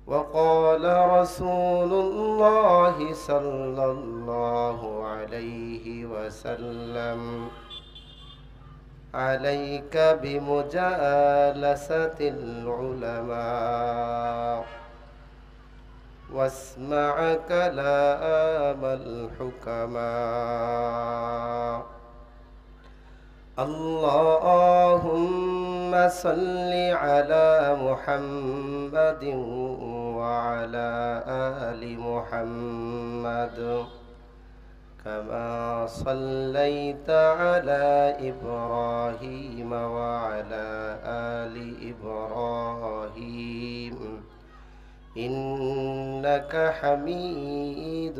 وقال رسول الله صلى الله عليه وسلم عليك بمجالسة العلماء واسمع كلام الحكماء. اللهم صل على محمد وعلى آل محمد كما صليت على إبراهيم وعلى آل إبراهيم إنك حميد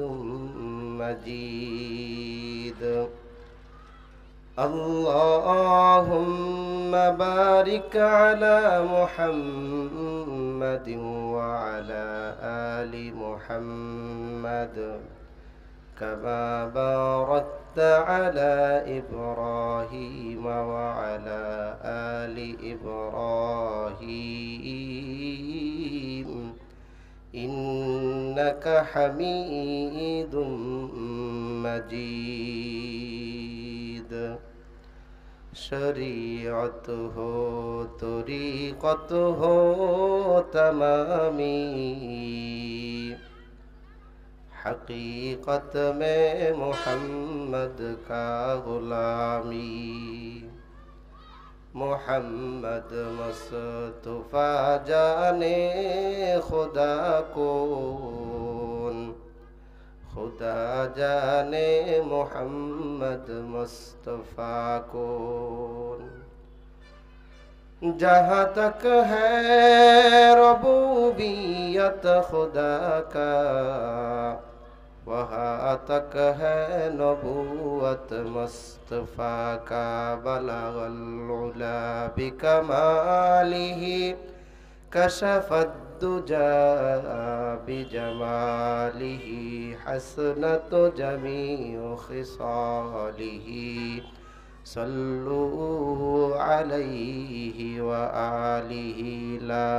مجيد. اللهم بارك على محمد وعلى آل محمد كما باركت على إبراهيم وعلى آل إبراهيم إنك حميد مجيد. शरीअत हो तरीक़त हो तमामी, हकीकत में मोहम्मद का गुलामी। मोहम्मद मुस्तफ़ा जाने खुदा कौन, खुदा जाने मोहम्मद मुस्तफ़ा कौन। जहाँ तक है रबूबियत खुदा का, वहाँ तक है नबूवत मुस्तफ़ा का। बलगल उला बिकमालिही कशफत दुजा बिजमालिही हसनत जमीउ खिसालिही। सल्लु अलैहि व आलिही। ला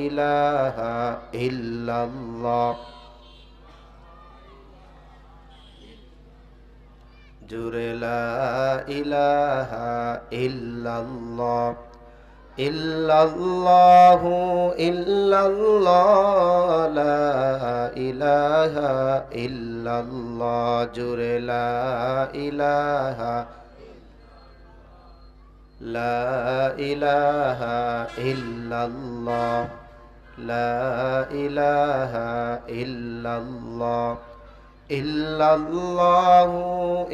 इलाहा इल्लल्लाह। जुरे ला इलाहा इल्लल्लाह। इल्लल्लाहु इल्लल्लाह ला इलाहा इल्लल्लाह। जुरे ला इलाहा इल्लल्लाह ला इलाहा इल्लल्लाह। इल्लल्लाहु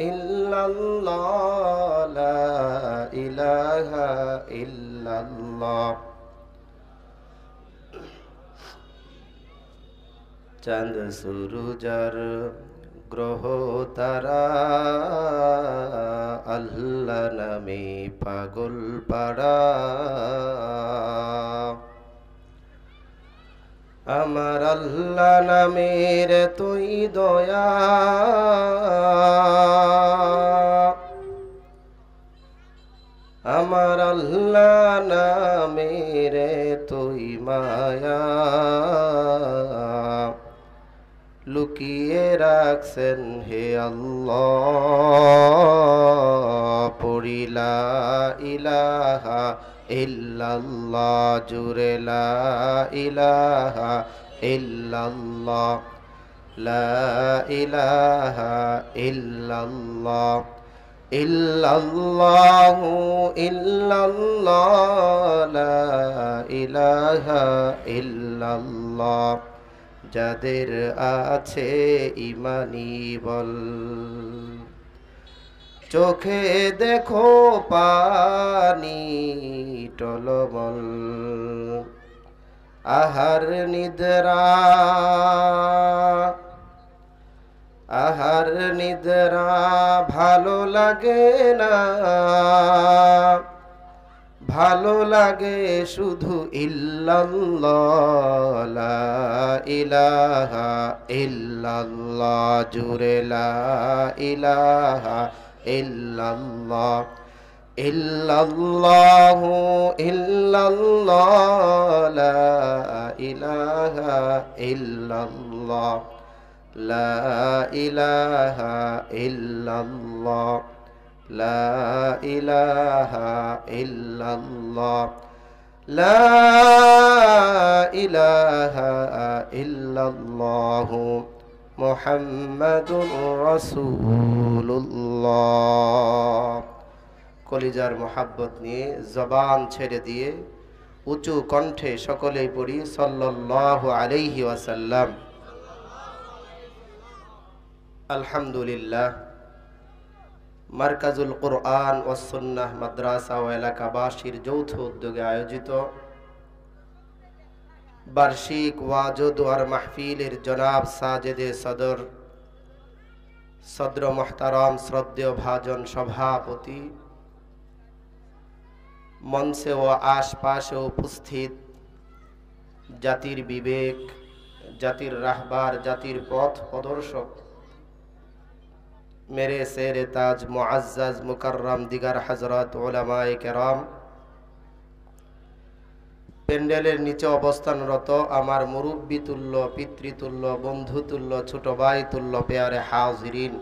इल्लल्लाह ला इलाहा इल्लल्लाह। चांद सूरजर ग्रह तारा अल्लाह नामे पागल पाड़ा। আমার আল্লাহ নামের তুই দয়া, আমার আল্লাহ নামের তুই মায়া। লুকিয়ে রাখছেন হে আল্লাহ, পড়ি লা ইলাহা ইল্লাল্লাহ। জুরে লা ইলাহা ইল্লাল্লাহ লা ইলাহা ইল্লাল্লাহ। ইল্লাল্লাহু ইল্লাল্লাহ লা ইলাহা ইল্লাল্লাহ। যাদের আছে ইমানি বল, চোখে দেখো পানি টলমল। আহার নিদ্রা, আহার নিদ্রা ভালো লাগে না, ভালো লাগে শুধু ইল্লাল্লাহ লা ইলাহা ইল্লাল্লাহ। জুরে লা ইলাহা ইল্লাল্লাহ ইল্লাল্লাহু ইল্লাল্লাহ লা ইলাহা ইল্লাল্লাহ লা ইলাহা ইল্লাল্লাহ লা ইলাহা ইল্লাল্লাহ লা ইলাহা ইল্লাল্লাহ মুহাম্মাদুর রাসূলুল্লাহ। কলিজার মোহাব্বত নিয়ে জবান ছেড়ে দিয়ে উঁচু কণ্ঠে সকলেই পড়ি সাল্লাল্লাহু আলাইহি ওয়াসাল্লাম। আলহামদুলিল্লাহ। মারকাজুল কুরআন ওয়াস সুন্নাহ মাদ্রাসা ও এলাকাবাসীর যৌথ উদ্যোগে আয়োজিত বার্ষিক ওয়াজ ও দোয়ার মাহফিলের জনাব সাজেদে সদর মুহতারাম শ্রদ্ধেয় ভাজন সভাপতি, মঞ্চে ও আশপাশে উপস্থিত জাতির বিবেক, জাতির রাহবার, জাতির পথ প্রদর্শক, মেরে শেরে তাজ মুআজ্জাজ মুকাররম দিগার হযরত উলামায়ে কেরাম, প্যান্ডেলের নিচে অবস্থানরত আমার মুরব্বী তুল্য, পিতৃতুল্য, বন্ধুতুল্য, ছোট ভাই তুল্য পেয়ারে হাজিরিন,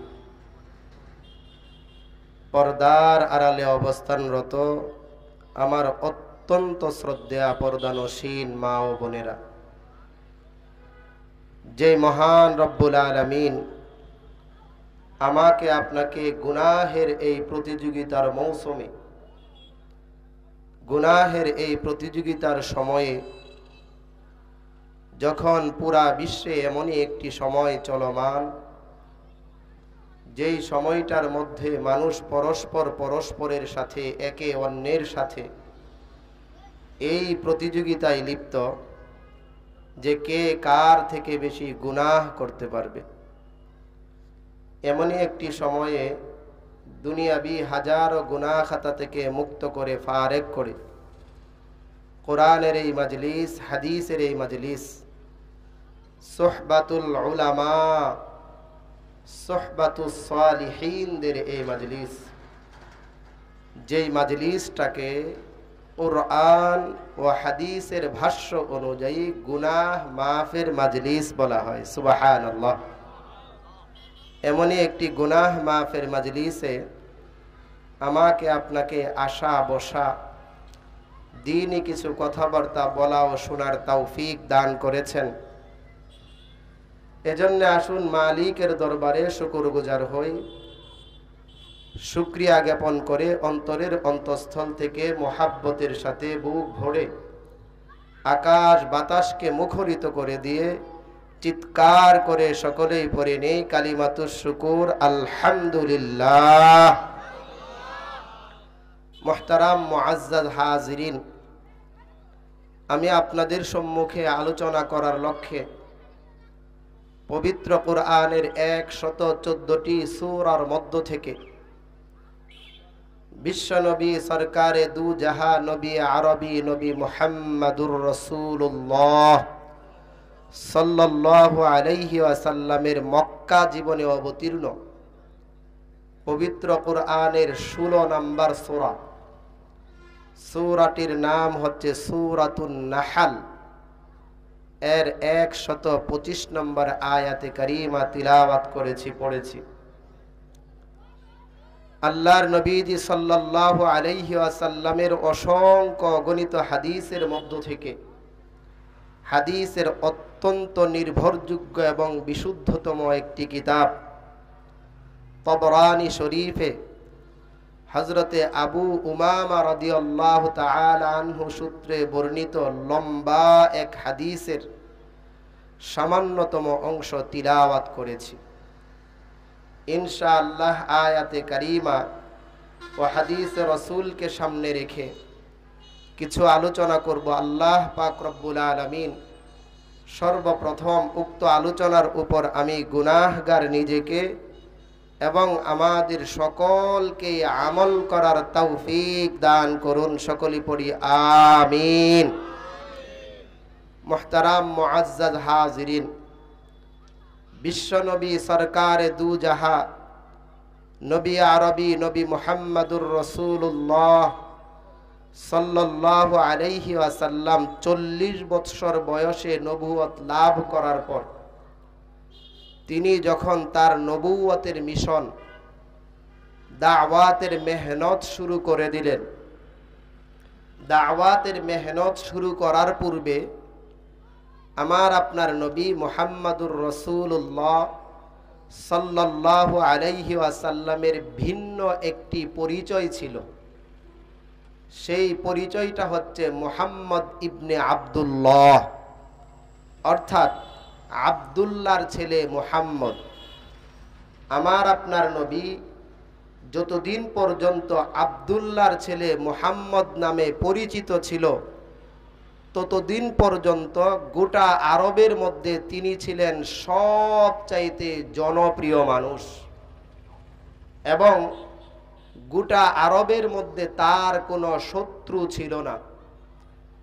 পর্দার আড়ালে অবস্থানরত আমার অত্যন্ত শ্রদ্ধেয়া পর্দানসীন মা ও বোনেরা, যে মহান রব্বুল আলামিন আমাকে আপনাকে গুনাহের এই প্রতিযোগিতার মৌসুমে, গুনাহের এই প্রতিযোগিতার সময়ে, যখন পুরা বিশ্বে এমনই একটি সময় চলমান, যেই সময়টার মধ্যে মানুষ পরস্পরের সাথে একে অন্যের সাথে এই প্রতিযোগিতায় লিপ্ত যে কে কার থেকে বেশি গুনাহ করতে পারবে। এমনই একটি সময়ে দুনিয়াবি হাজারো গুনাহ খাতা থেকে মুক্ত করে, ফারেক করে কোরআনের এই মজলিস, হাদিসের এই মজলিস, সুহবাতুল উলামা, সুহবাতুস সালিহিনদের এই মজলিস, যেই মজলিসটাকে কুরআন ও হাদিসের ভাষ্য অনুযায়ী গুনাহ মাফের মজলিস বলা হয়। সুবহানাল্লাহ। এমনই একটি গুনাহ মাফের মজলিসে আমাকে আপনাকে আসা বসা, দ্বীনি কিছু কথাবার্তা বলা ও শোনার তৌফিক দান করেছেন। এজন্য আসুন মালিকের দরবারে শুকরগুজার হই, শুকরিয়া জ্ঞাপন করে অন্তরের অন্তঃস্থল থেকে মোহাব্বতের সাথে বুক ভরে আকাশ বাতাসকে মুখরিত করে দিয়ে চিৎকার করে সকলেই পড়ে নেই কালিমাতুশ শুকুর, আলহামদুলিল্লাহ। মুহতারাম মুআজ্জাজ হাজিরিন, আমি আপনাদের সম্মুখে আলোচনা করার লক্ষ্যে পবিত্র কোরআনের 114টি সূরার মধ্য থেকে বিশ্বনবী সরকারে দু জাহা নবী আরবি নবী মুহাম্মাদুর রাসূলুল্লাহ সাল্লাল্লাহু আলাইহি ওয়াসাল্লামের মক্কা জীবনে অবতীর্ণ পবিত্র কোরআনের 16 নম্বর সূরা, সূরাটির নাম হচ্ছে সূরাতুন নাহল, এর 125 নম্বর আয়াতে কারিমা তিলাওয়াত করেছি, পড়েছি। আল্লাহর নবীজি সাল্লাল্লাহু আলাইহি ওয়াসাল্লামের অসংখ্য গণিত হাদিসের মধ্য থেকে হাদিসের অত্যন্ত নির্ভরযোগ্য এবং বিশুদ্ধতম একটি কিতাব তবরানী শরীফে হযরতে আবু উমামা রাদিয়াল্লাহু তাআলা আনহু সূত্রে বর্ণিত লম্বা এক হাদিসের সামান্যতম অংশ তিলাওয়াত করেছি। ইনশাআল্লাহ আয়াতে কারিমা ও হাদিসে রাসূলকে সামনে রেখে কিছু আলোচনা করব। আল্লাহ পাক রব্বুল আলামিন সর্বপ্রথম উক্ত আলোচনার উপর আমি গুনাহগার নিজেকে এবং আমাদের সকলকে আমল করার তৌফিক দান করুন। সকলেই পড়ি আমিন। মুহতারাম মুআজ্জাজ হাজিরিন, বিশ্বনবী সরকারে দু জাহা নবী আরবি নবী মুহাম্মাদুর রাসূলুল্লাহ সাল্লাল্লাহু আলাইহি ওয়াসাল্লাম 40 বৎসর বয়সে নবুয়ত লাভ করার পর তিনি যখন তার নবুয়তের মিশন দাওয়াতের মেহনত শুরু করে দিলেন, দাওয়াতের মেহনত শুরু করার পূর্বে আমার আপনার নবী মুহাম্মাদুর রাসূলুল্লাহ সাল্লাল্লাহু আলাইহি ওয়াসাল্লামের ভিন্ন একটি পরিচয় ছিল। সেই পরিচয়টা হচ্ছে মুহাম্মদ ইবনে আব্দুল্লাহ, অর্থাৎ আব্দুল্লাহর ছেলে মুহাম্মদ। আমার আপনার নবী যতদিন পর্যন্ত আব্দুল্লাহর ছেলে মুহাম্মদ নামে পরিচিত ছিল ততদিন পর্যন্ত গোটা আরবের মধ্যে তিনি ছিলেন সবচাইতে জনপ্রিয় মানুষ, এবং গোটা আরবের মধ্যে তার কোনো শত্রু ছিল না,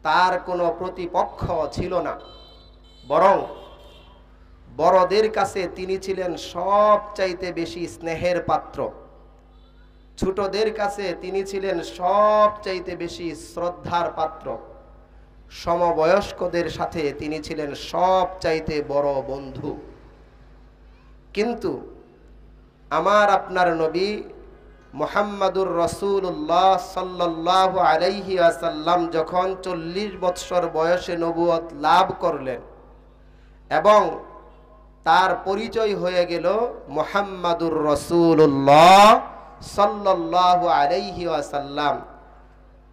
তার কোনো প্রতিপক্ষ ছিল না, বরং বড়দের কাছে তিনি ছিলেন সবচাইতে বেশি স্নেহের পাত্র, ছোটদের কাছে তিনি ছিলেন সবচাইতে বেশি শ্রদ্ধার পাত্র, সমবয়স্কদের সাথে তিনি ছিলেন সবচাইতে বড় বন্ধু। কিন্তু আমার আপনার নবী মুহাম্মাদুর রাসূলুল্লাহ সাল্লাল্লাহু আলাইহি ওয়াসাল্লাম যখন 40 বৎসর বয়সে নবুয়ত লাভ করলেন এবং তার পরিচয় হয়ে গেল মুহাম্মাদুর রাসূলুল্লাহ সাল্লাল্লাহু আলাইহি ওয়াসাল্লাম,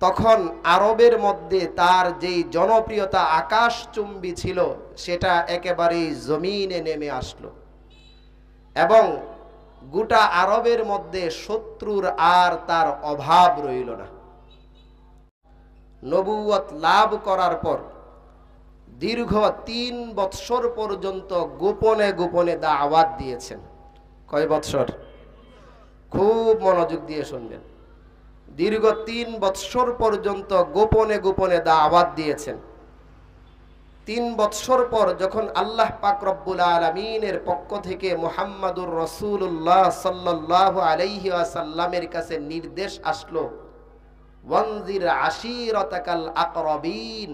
তখন আরবের মধ্যে তার যেই জনপ্রিয়তা আকাশচুম্বী ছিল সেটা একেবারেই জমিনে নেমে আসলো, এবং গোটা আরবের মধ্যে শত্রুর আর তার অভাব রইল না। নবুয়ত লাভ করার পর দীর্ঘ 3 বৎসর পর্যন্ত গোপনে গোপনে দাওয়াত দিয়েছেন। কয় বৎসর? খুব মনোযোগ দিয়ে শুনবেন। দীর্ঘ 3 বৎসর পর্যন্ত গোপনে গোপনে দাওয়াত দিয়েছেন। 3 বৎসর পর যখন আল্লাহ পাক রব্বুল আলামিনের পক্ষ থেকে মুহাম্মাদুর রাসূলুল্লাহ সাল্লাল্লাহু আলাইহি ওয়াসাল্লামের কাছে নির্দেশ আসলো, ওয়ানজির আশীরাতাকাল আকরাবিন,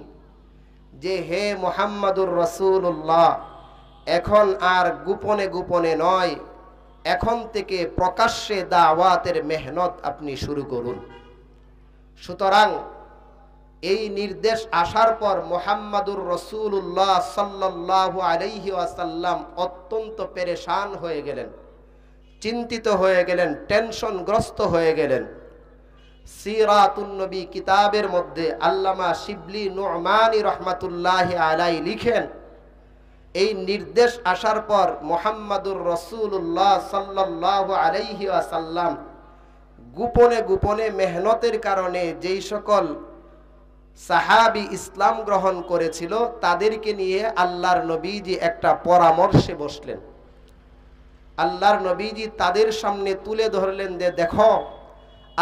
যে হে মুহাম্মাদুর রাসূলুল্লাহ এখন আর গোপনে গোপনে নয়, এখন থেকে প্রকাশ্যে দাওয়াতের মেহনত আপনি শুরু করুন। সুতরাং এই নির্দেশ আসার পর মুহাম্মাদুর রাসূলুল্লাহ সাল্লাল্লাহু আলাইহি ওয়াসাল্লাম অত্যন্ত পেরেশান হয়ে গেলেন, চিন্তিত হয়ে গেলেন, টেনশনগ্রস্ত হয়ে গেলেন। সিরাতুন নবী কিতাবের মধ্যে আল্লামা শিবলি নু'মানী রাহমাতুল্লাহি আলাইহি লিখেন, এই নির্দেশ আসার পর মুহাম্মাদুর রাসূলুল্লাহ সাল্লাল্লাহু আলাইহি ওয়াসাল্লাম গোপনে গোপনে মেহনতের কারণে যেই সকল সাহাবী ইসলাম গ্রহণ করেছিল তাদেরকে নিয়ে আল্লাহর নবীজি একটা পরামর্শে বসলেন। আল্লাহর নবীজি তাদের সামনে তুলে ধরলেন যে দেখো,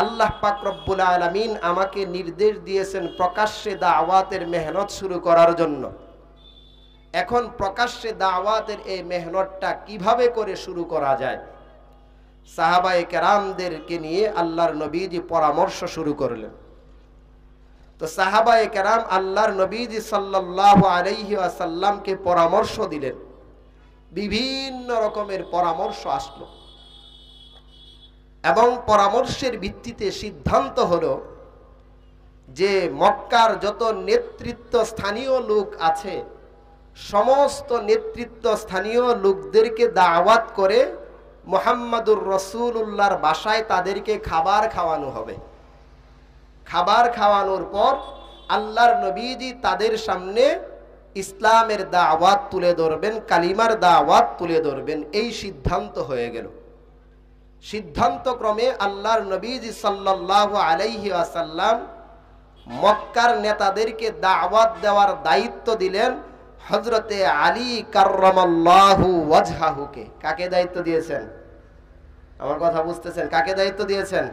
আল্লাহ পাক রব্বুল আলামিন আমাকে নির্দেশ দিয়েছেন প্রকাশ্যে দাওয়াতের মেহনত শুরু করার জন্য। এখন প্রকাশ্যে দাওয়াতের এই মেহনতটা কিভাবে করে শুরু করা যায়? সাহাবায়ে কেরামদেরকে নিয়ে আল্লাহর নবীজি পরামর্শ শুরু করলেন। তো সাহাবায়ে কেরাম আল্লাহর নবীজি সাল্লাল্লাহু আলাইহি ওয়াসাল্লামকে পরামর্শ দিলেন, বিভিন্ন রকমের পরামর্শ আসলো, এবং পরামর্শের ভিত্তিতে সিদ্ধান্ত হলো যে মক্কার যত নেতৃত্ব স্থানীয় লোক আছে সমস্ত নেতৃত্ব স্থানীয় লোকদেরকে দাওয়াত করে মুহাম্মাদুর রাসূলুল্লাহর বাসায় তাদেরকে খাবার খাওয়ানো হবে। খাবার খাওয়ানোর পর আল্লাহর নবীজি তাদের সামনে ইসলামের দাওয়াত তুলে ধরবেন, কালিমার দাওয়াত তুলে ধরবেন। এই সিদ্ধান্ত হয়ে গেল। সিদ্ধান্ত ক্রমে আল্লাহর নবীজি সাল্লাল্লাহু আলাইহি ওয়াসাল্লাম মক্কার নেতাদেরকে দাওয়াত দেওয়ার দায়িত্ব দিলেন হযরতে আলী কাররামাল্লাহু ওয়াজহাহুকে। কাকে দায়িত্ব দিয়েছেন? আমার কথা বুঝতেছেন? কাকে দায়িত্ব দিয়েছেন?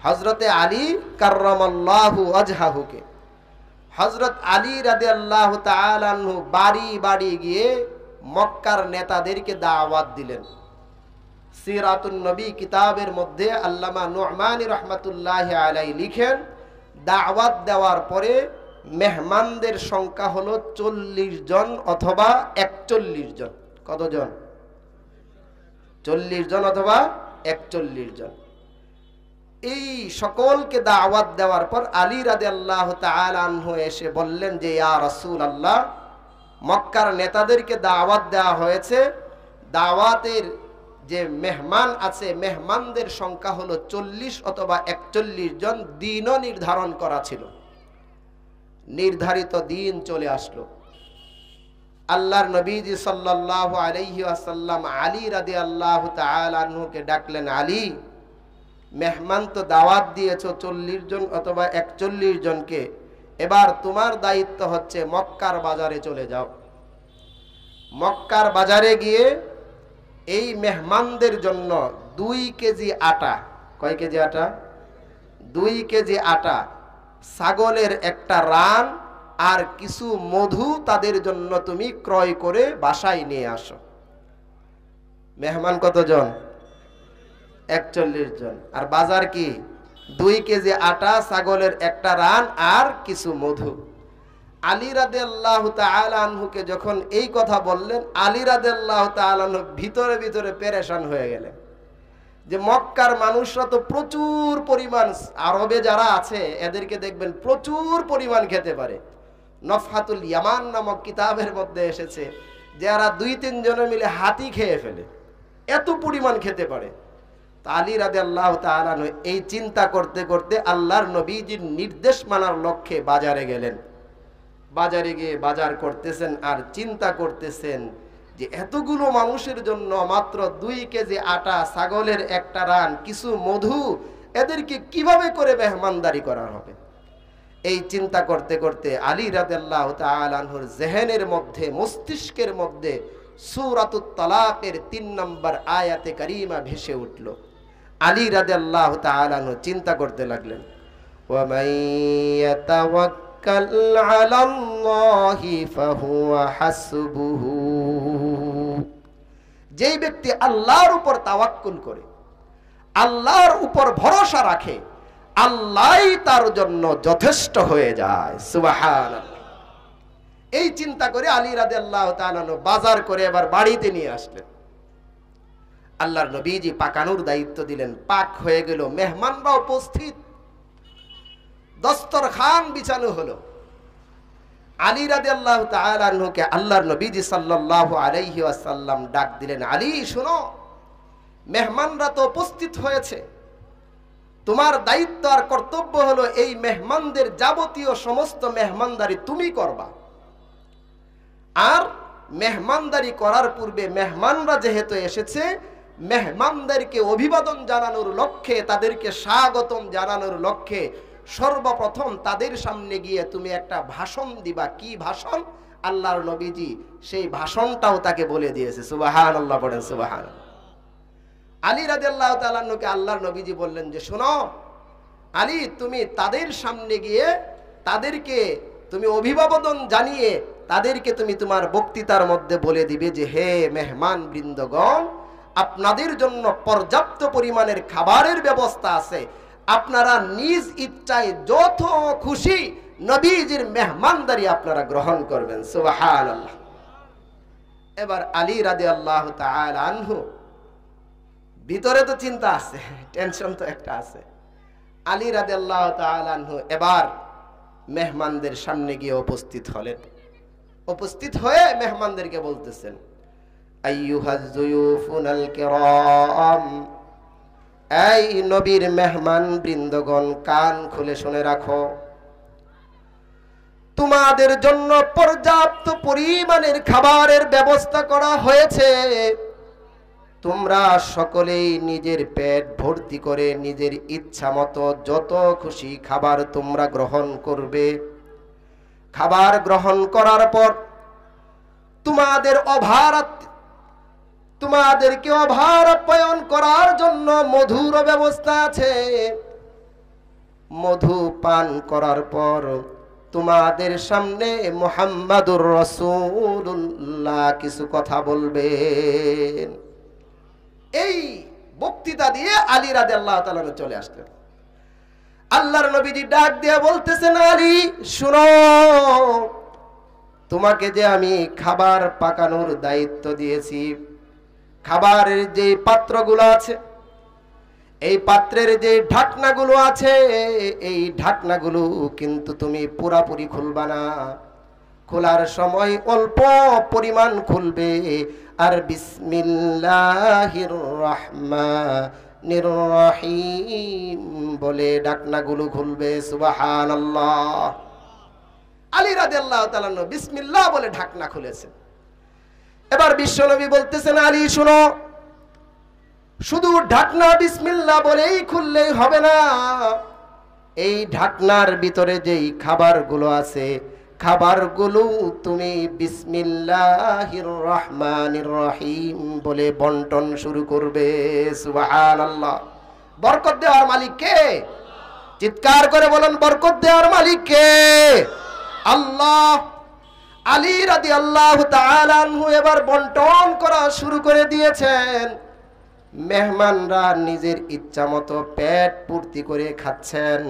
হযরতে আলী কাররামাল্লাহু ওয়াজহাহুকে। হযরত আলী রাদিয়াল্লাহু তাআলা আনহু বাড়ি বাড়ি গিয়ে মক্কার নেতাদেরকে দাওয়াত দিলেন। সিরাতুন নবী কিতাবের মধ্যে আল্লামা নু'মানী রাহমাতুল্লাহি আলাইহি লিখেন, দাওয়াত দেওয়ার পরে মেহমানদের সংখ্যা হলো 40 জন অথবা 41 জন। কতজন? 40 জন অথবা 41 জন। এই সকলকে দাওয়াত দেওয়ার পর আলী রাদিয়াল্লাহু তাআলা আনহু এসে বললেন যে, ইয়া রাসূলুল্লাহ, মক্কার নেতাদেরকে দাওয়াত দেওয়া হয়েছে, দাওয়াতের যে মেহমান আছে মেহমানদের সংখ্যা হলো 40 অথবা 41 জন। দিনও নির্ধারণ করা ছিল। নির্ধারিত দিন চলে আসলো। আল্লাহর নবীজি সাল্লাল্লাহু আলাইহি ওয়াসাল্লাম আলী রাদিয়াল্লাহু তাআলা আনহুকে ডাকলেন, আলী, মেহমান তো দাওয়াত দিয়েছো 40 জন অথবা 41 জনকে, এবার তোমার দায়িত্ব হচ্ছে মক্কার বাজারে চলে যাও। মক্কার বাজারে গিয়ে এই মেহমানদের জন্য 2 কেজি আটা, কয় কেজি আটা? 2 কেজি আটা, ছাগলের একটা রান আর কিছু মধু তাদের জন্য তুমি ক্রয় করে বাসায় নিয়ে আসো। মেহমান কতজন? 41 জন। আর বাজার কি? 2 কেজি আটা, ছাগলের একটা রান আর কিছু মধু। আলী রাদিয়াল্লাহু তাআলা আনহুকে যখন এই কথা বললেন, আলী রাদিয়াল্লাহু তাআলা আনহু ভিতরে ভিতরে পেরেশান হয়ে গেলেন যে মক্কার মানুষরা তো প্রচুর পরিমাণ, আরবে যারা আছে এদেরকে দেখবেন প্রচুর পরিমাণ খেতে পারে। নফহাতুল ইয়ামান নামক কিতাবের মধ্যে এসেছে যারা 2-3 জনে মিলে হাতি খেয়ে ফেলে, এত পরিমাণ খেতে পারে। আলী রাদিয়াল্লাহু তাআলা আনহু এই চিন্তা করতে করতে আল্লাহর নবীজির নির্দেশ মানার লক্ষ্যে বাজারে গেলেন। বাজারে গিয়ে বাজার করতেছেন আর চিন্তা করতেছেন যে এতগুলো মানুষের জন্য মাত্র 2 কেজি আটা, ছাগলের একটা রান, কিছু মধু, এদেরকে কিভাবে করে মেহমানদারি করা হবে। এই চিন্তা করতে করতে আলী রাদিয়াল্লাহু তাআলা আনহুর জেহেনের মধ্যে, মস্তিষ্কের মধ্যে সূরাতুত তালাকের 3 নম্বর আয়াতে কারিমা ভেসে উঠল। আলী রাদিয়াল্লাহু তাআলা আনহু চিন্তা করতে লাগলেন, ওয়া মান ইয়াতাওয়াক্কাল আলাল্লাহি ফাহুয়া হাসবুহু, যেই ব্যক্তি আল্লাহর উপর তাওয়াক্কুল করে, আল্লাহর উপর ভরসা রাখে, আল্লাহই তার জন্য যথেষ্ট হয়ে যায়। সুবহানাল্লাহ। এই চিন্তা করে আলী রাদিয়াল্লাহু তাআলা বাজার করে এবার বাড়িতে নিয়ে আসলেন। আল্লাহর নবীজি পাকানোর দায়িত্ব দিলেন। পাক হয়ে গেল, মেহমানরা উপস্থিত, দস্তরখান বিছানো হলো। আলী রাদিয়াল্লাহু তাআলা আনহুকে আল্লাহর নবীজি সাল্লাল্লাহু আলাইহি ওয়াসাল্লাম ডাক দিলেন, আলী শোনো, মেহমানরা তো উপস্থিত হয়েছে, তোমার দায়িত্ব আর কর্তব্য হলো এই মেহমানদের যাবতীয় সমস্ত মেহমানদারি তুমি করবা। আর মেহমানদারি করার পূর্বে মেহমানরা যেহেতু এসেছে, মেহমানদেরকে অভিবাদন জানানোর লক্ষ্যে, তাদেরকে স্বাগতম জানানোর লক্ষ্যে সর্বপ্রথম তাদের সামনে গিয়ে তুমি একটা ভাষণ দিবা। কি ভাষণ? আল্লাহর নবীজি সেই ভাষণটাও তাকে বলে দিয়েছে। সুবহানাল্লাহ, পড়েন সুবহানাল্লাহ। আলী রাদিয়াল্লাহু তাআলা আনহুকে আল্লাহর নবীজি বললেন যে, শোনো আলী, তুমি তাদের সামনে গিয়ে তাদেরকে তুমি অভিবাদন জানিয়ে তাদেরকে তুমি তোমার বক্তৃতার মধ্যে বলে দিবে যে, হে মেহমান বৃন্দগণ, আপনাদের জন্য পর্যাপ্ত পরিমাণের খাবারের ব্যবস্থা আছে, আপনারা নিজ ইচ্ছায় যত খুশি নবীজির মেহমানদারি আপনারা গ্রহণ করবেন। সুবহানাল্লাহ। এবার আলী রাদিয়াল্লাহু তাআলা আনহু ভিতরে তো চিন্তা আছে, টেনশন তো একটা আছে। আলী রাদিয়াল্লাহু তাআলা আনহু এবার মেহমানদের সামনে গিয়ে উপস্থিত হলেন। উপস্থিত হয়ে মেহমানদেরকে বলতেছেন, আইয়ুহাজ যুয়ুফুনাল কিরাম, এই নবীর মেহমান বৃন্দগণ, কান খুলে শুনে রাখো, তোমাদের জন্য পর্যাপ্ত পরিমাণের খাবারের ব্যবস্থা করা হয়েছে। তোমরা সকলেই নিজের পেট ভর্তি করে নিজের ইচ্ছা মতো যত খুশি খাবার তোমরা গ্রহণ করবে। খাবার গ্রহণ করার পর তোমাদেরকে অভার আপ্যায়ন করার জন্য মধুর ব্যবস্থা আছে। মধু পান করার পর তোমাদের সামনে মুহাম্মাদুর রাসূলুল্লাহ কিছু কথা বলবেন। এই বক্তৃতা দিয়ে আলী রাদিয়াল্লাহু তাআলা চলে আসলেন। আল্লাহর নবীজি ডাক দিয়ে বলতেছেন, আলী শুনো, তোমাকে যে আমি খাবার পাকানোর দায়িত্ব দিয়েছি, খাবারের যে পাত্রগুলো আছে, এই পাত্রের যে ঢাকনাগুলো আছে, এই ঢাকনাগুলো কিন্তু তুমি পুরাপুরি খুলবা না। খোলার সময় অল্প পরিমাণ খুলবে, আর বিসমিল্লাহির রহমানির রহিম বলে ঢাকনাগুলো খুলবে। সুবহানাল্লাহ। আলী রাদিয়াল্লাহু তাআলা বিসমিল্লাহ বলে ঢাকনা খুলেছেন। এবার বিশ্বনবী বলতেছেন, আলী শুনো, শুধু ঢাকনা বিসমিল্লাহ বলেই খুললেই হবে না, এই ঢাকনার ভিতরে যেই খাবারগুলো আছে, খাবারগুলো তুমি বিসমিল্লাহির রহমানির রহিম বলে বন্টন শুরু করবে। সুবহানাল্লাহ। বরকত দেওয়ার মালিক কে? চিৎকার করে বলেন, বরকত দেওয়ার মালিক কে? আল্লাহ। আলী রাদিয়াল্লাহু তাআলা আনহু এবার বন্টন করা শুরু করে দিয়েছেন। মেহমানরা নিজের ইচ্ছা মতো পেট পূর্তি করে খাচ্ছেন।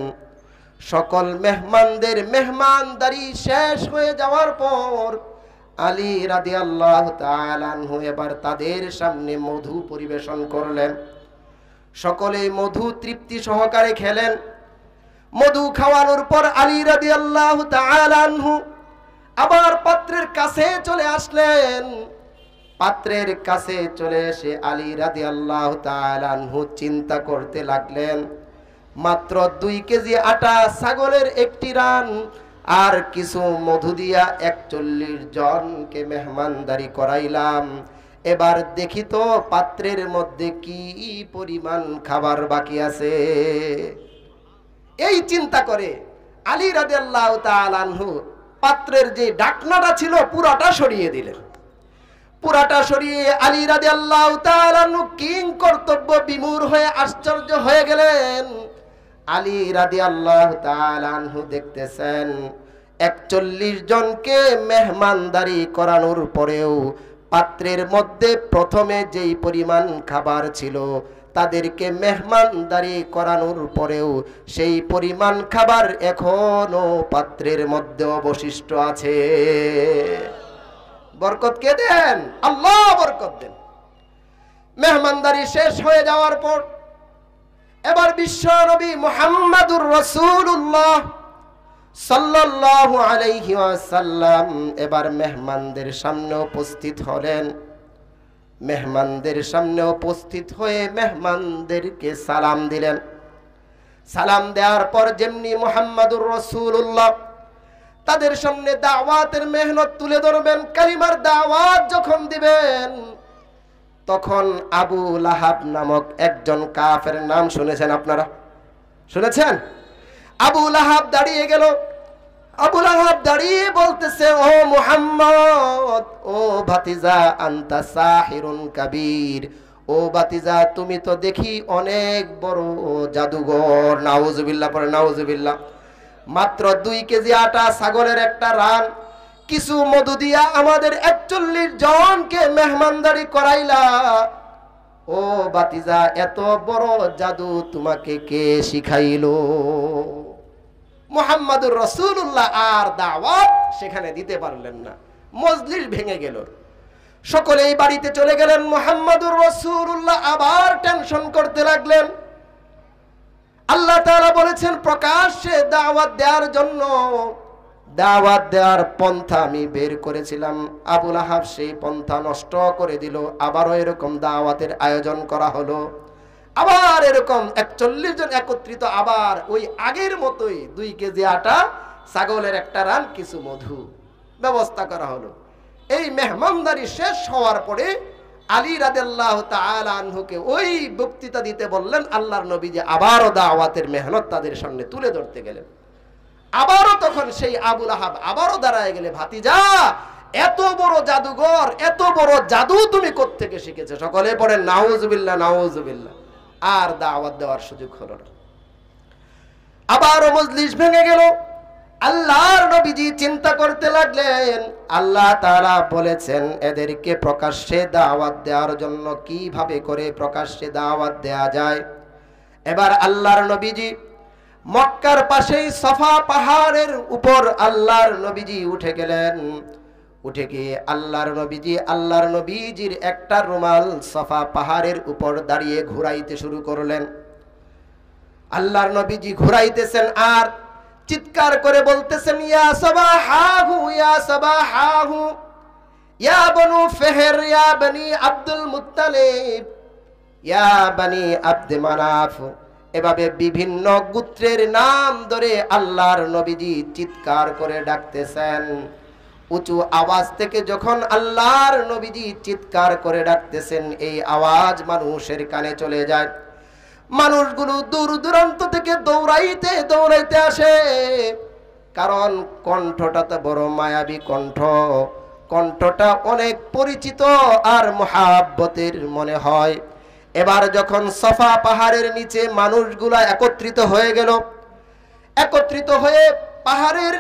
সকল মেহমানদের মেহমানদারি শেষ হয়ে যাওয়ার পর আলী রাদিয়াল্লাহু তাআলা আনহু এবার তাদের সামনে মধু পরিবেশন করলেন। সকলে মধু তৃপ্তি সহকারে খেলেন। মধু খাওয়ানোর পর আলী রাদিয়াল্লাহু তাআলা আনহু আবার পাত্রের কাছে চলে আসলেন। পাত্রের কাছে চলে এসে আলী রাদিয়াল্লাহু তাআলা আনহু চিন্তা করতে লাগলেন, মাত্র 2 কেজি আটা, ছাগলের একটি রান আর কিছু মধু দিয়া 41 জনকে মেহমানদারি করাইলাম। এবার দেখি তো পাত্রের মধ্যে কি পরিমাণ খাবার বাকি আছে। এই চিন্তা করে আলী রাদিয়াল্লাহু তাআলা আনহু পাত্রের যে ঢাকনাটা ছিল পুরাটা সরিয়ে দিলেন। পুরাটা সরিয়ে আলী রাদিয়াল্লাহু তাআলা আনহু কিং কর্তব্য বিমূঢ় হয়ে আশ্চর্য হয়ে গেলেন। আলী রাদিয়াল্লাহু তাআলা আনহু দেখতেছেন 41 জনকে মেহমানদারি করানোর পরেও পাত্রের মধ্যে প্রথমে যেই পরিমাণ খাবার ছিল, তাদেরকে মেহমানদারি করানোর পরেও সেই পরিমাণ খাবার এখনো পাত্রের মধ্যে অবশিষ্ট আছে। বরকত কে দেন? আল্লাহ বরকত দেন। মেহমানদারি শেষ হয়ে যাওয়ার পর এবার বিশ্ব নবী মুহাম্মাদুর রাসূলুল্লাহ সাল্লাল্লাহু আলাইহি ওয়াসাল্লাম এবার মেহমানদের সামনে উপস্থিত হলেন। মেহমানদের সামনে উপস্থিত হয়ে মেহমানদেরকে সালাম দিলেন। সালাম দেওয়ার পর যেমনি মুহাম্মাদুর রাসূলুল্লাহ তাদের সামনে দাওয়াতের মেহনত তুলে ধরবেন, কালিমার দাওয়াত যখন দিবেন, তখন আবু লাহাব নামক একজন কাফের নাম শুনেছেন আপনারা? শুনেছেন? আবু লাহাব দাঁড়িয়ে গেল। আবু লাহাব দাঁড়িয়ে বলতেছে, ও মুহাম্মদ, ও ভাতিজা, আনতা সাহিরুন কাবীর, ও ভাতিজা তুমি তো দেখি অনেক বড় জাদুঘর। নাউজুবিল্লাহ পড়ে, নাউজুবিল্লাহ। মাত্র 2 কেজি আটা, ছাগলের একটা রান, কিছু মধু দিয়া আমাদের 41 জনকে মেহমানদারি করাইলা। ও ভাতিজা, এত বড় জাদু তোমাকে কে শিখাইলো? মুহাম্মাদুর রাসূলুল্লাহ আর দাওয়াত সেখানে দিতে পারলেন না, মজলিস ভেঙে গেল। সকলেই বাড়িতে চলে গেলেন। মুহাম্মাদুর রাসূলুল্লাহ আবার টেনশন করতে লাগলেন। আল্লাহ তাআলা বলেছেন প্রকাশ্যে দাওয়াত দেওয়ার জন্য, দাওয়াত দেওয়ার পন্থা আমি বের করেছিলাম, আবু লাহাব সেই পন্থা নষ্ট করে দিল। আবারও এরকম দাওয়াতের আয়োজন করা হলো। আবার এরকম 41 জন একত্রিত, আবার ওই আগের মতোই 2 কেজি আটা, ছাগলের একটা রান, কিছু মধু ব্যবস্থা করা হলো। এই মেহমানদারি শেষ হওয়ার পরে আলী রাদিয়াল্লাহু তাআলা আনহুকে ওই বক্তৃতা দিতে বললেন। আল্লাহর নবী যে আবারও দাওয়াতের মেহনত তাদের সামনে তুলে ধরতে গেলেন। আবারও তখন সেই আবু লাহাব আবারও দাঁড়ায় গেলে, ভাতিজা এত বড় জাদুঘর, এত বড় জাদু তুমি কোত্থেকে শিখেছো? সকলে পড়ে নাউজুবিল্লাহ, নাউজুবিল্লাহ। আর দাওয়াত দেওয়ার সুযোগ হলো না। আবারও মজলিস ভেঙে গেল। আল্লাহর নবীজি চিন্তা করতে লাগলেন, আল্লাহ তাআলা বলেছেন এদেরকে প্রকাশ্যে দাওয়াত দেওয়ার জন্য কিভাবে করে প্রকাশ্যে দাওয়াত দেয়া যায়। এবার আল্লাহর নবীজি মক্কার পাশেই সাফা পাহাড়ের উপর আল্লাহর নবীজি উঠে গেলেন। উঠে গিয়ে আল্লাহর নবীজির একটা রুমাল সাফা পাহাড়ের উপর দাঁড়িয়ে ঘুরাইতে শুরু করলেন। আল্লাহর নবীজি ঘুরাইতেছেন আর চিৎকার করে বলতেছেন, ইয়া সাবাহাহু ইয়া সাবাহাহু ইয়া বনু ফেহর ইয়া বনি আব্দুল মুত্তালিব ইয়া বনি আব্দ মানাফ। এভাবে বিভিন্ন গোত্রের নাম ধরে আল্লাহর নবীজি চিৎকার করে ডাকতেছেন। উঁচু আওয়াজ থেকে যখন আল্লাহর নবীজি চিৎকার করে ডাকতেছেন, এই আওয়াজ মানুষের কানে চলে যায়। মানুষগুলো দূর দূরান্ত থেকে দৌড়াইতে দৌড়াইতে আসে, কারণ কণ্ঠটা তো বড় মায়াবী কণ্ঠ, কণ্ঠটা অনেক পরিচিত আর মুহাব্বতের মনে হয়। এবার যখন সাফা পাহাড়ের নিচে মানুষগুলা একত্রিত হয়ে গেল, একত্রিত হয়ে পাহাড়ের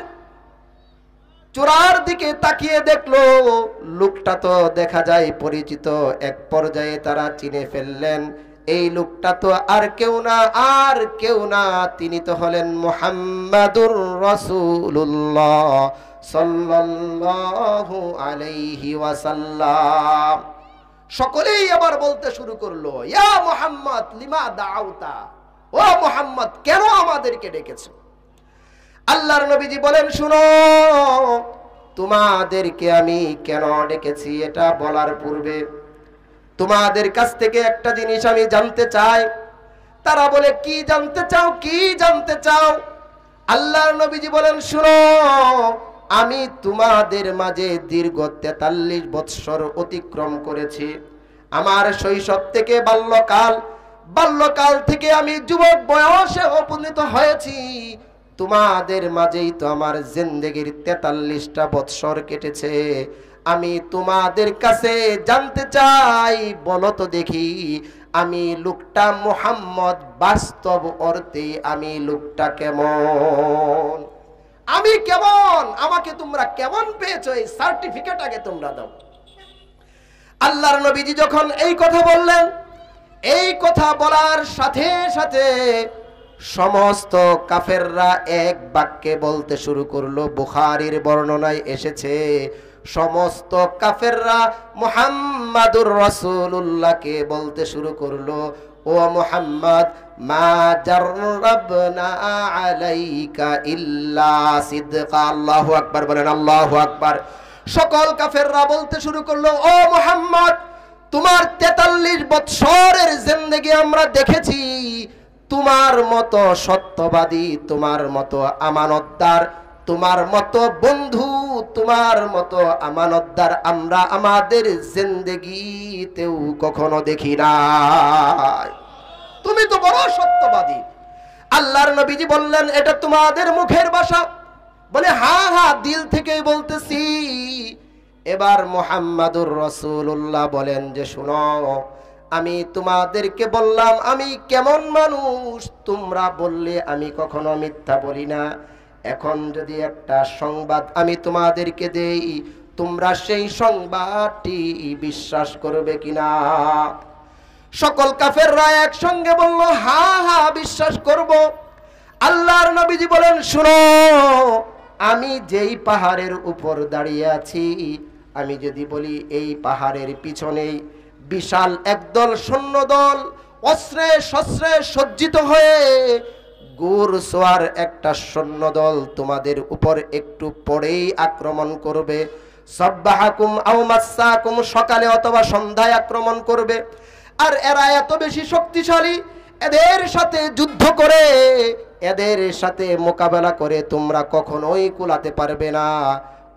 চূড়ার দিকে তাকিয়ে দেখলো, লোকটা তো দেখা যায় পরিচিত। এক পর্যায়ে তারা চিনে ফেললেন, এই লোকটা তো আর কেউ না, তিনি তো হলেন মুহাম্মাদুর রাসূলুল্লাহ সাল্লাল্লাহু আলাইহি ওয়াসাল্লাম। সকলেই আবার বলতে শুরু করলো, ইয়া মুহাম্মদ লিমা দাউতা, ও মুহাম্মদ কেন আমাদেরকে ডেকেছো? আল্লাহর নবীজি বলেন, শুনো, তোমাদেরকে আমি কেন ডেকেছি এটা বলার পূর্বে তোমাদের কাছ থেকে একটা জিনিস আমি জানতে চাই। তারা বলে, কি জানতে চাও, কি জানতে চাও? আল্লাহর নবীজি বলেন, শুনো, আমি তোমাদের মাঝে দীর্ঘ 43 বৎসর অতিক্রম করেছি। আমার শৈশব থেকে বাল্যকাল থেকে আমি যুবক বয়সে উপনীত হয়েছি। তোমাদের মাঝেই তো আমার জিন্দেগির 43টা বৎসর কেটেছে। আমি তোমাদের কাছে জানতে চাই, বলো তো দেখি, আমি লোকটা মুহাম্মদ বাস্তব অর্থে আমি লোকটা কেমন, আমি কেমন, আমাকে তোমরা কেমন পেয়েছো এই সার্টিফিকেট আগে তোমরা দাও। আল্লাহর নবীজি যখন এই কথা বললেন, এই কথা বলার সাথে সাথে সমস্ত কাফেররা এক বাক্যে বলতে শুরু করলো। বুখারীর বর্ণনায় এসেছে, সমস্ত কাফেররা মুহাম্মাদুর রাসূলুল্লাহকে বলতে শুরু করলো, ও মুহাম্মদ, মা জাররাবনা আলাইকা ইল্লা সিদকা। আল্লাহু আকবার বলেন, আল্লাহু আকবার। সকল কাফেররা বলতে শুরু করলো, ও মুহাম্মদ, তোমার 43 বৎসরের জিন্দেগি আমরা দেখেছি, তোমার মতো সত্যবাদী, তোমার মতো আমানতদার, তোমার মতো বন্ধু, তোমার মতো আমানতদার আমরা আমাদের জিন্দেগিতেও কখনো দেখি নাই। তুমি তো বড় সত্যবাদী। আল্লাহর নবীজি বললেন, এটা তোমাদের মুখের ভাষা? বলে, হ্যাঁ হ্যাঁ, দিল থেকেই বলতেছি। এবার মুহাম্মাদুর রাসূলুল্লাহ বলেন যে, শুনো, আমি তোমাদেরকে বললাম আমি কেমন মানুষ, তোমরা বললে আমি কখনো মিথ্যা বলি না। এখন যদি একটা সংবাদ আমি তোমাদেরকে দেই, তোমরা সেই সংবাদটি বিশ্বাস করবে কিনা? সকল কাফেররা একসঙ্গে বলল, হ্যাঁ হ্যাঁ, বিশ্বাস করব। আল্লাহর নবীজি বলেন, শুনো, আমি যেই পাহাড়ের উপর দাঁড়িয়ে আছি, আমি যদি বলি এই পাহাড়ের পিছনেই বিশাল একদল সৈন্যদল অস্ত্রে শস্ত্রে সজ্জিত হয়ে ঘোড়সওয়ার একটা সৈন্যদল তোমাদের উপর একটু পরেই আক্রমণ করবে, সাব্বাহাকুম আও মাসসাকুম, সকালে অথবা সন্ধ্যায় আক্রমণ করবে। আর এরা এত বেশি শক্তিশালী, এদের সাথে যুদ্ধ করে, এদের সাথে মোকাবেলা করে তোমরা কখনোই কুলাতে পারবে না।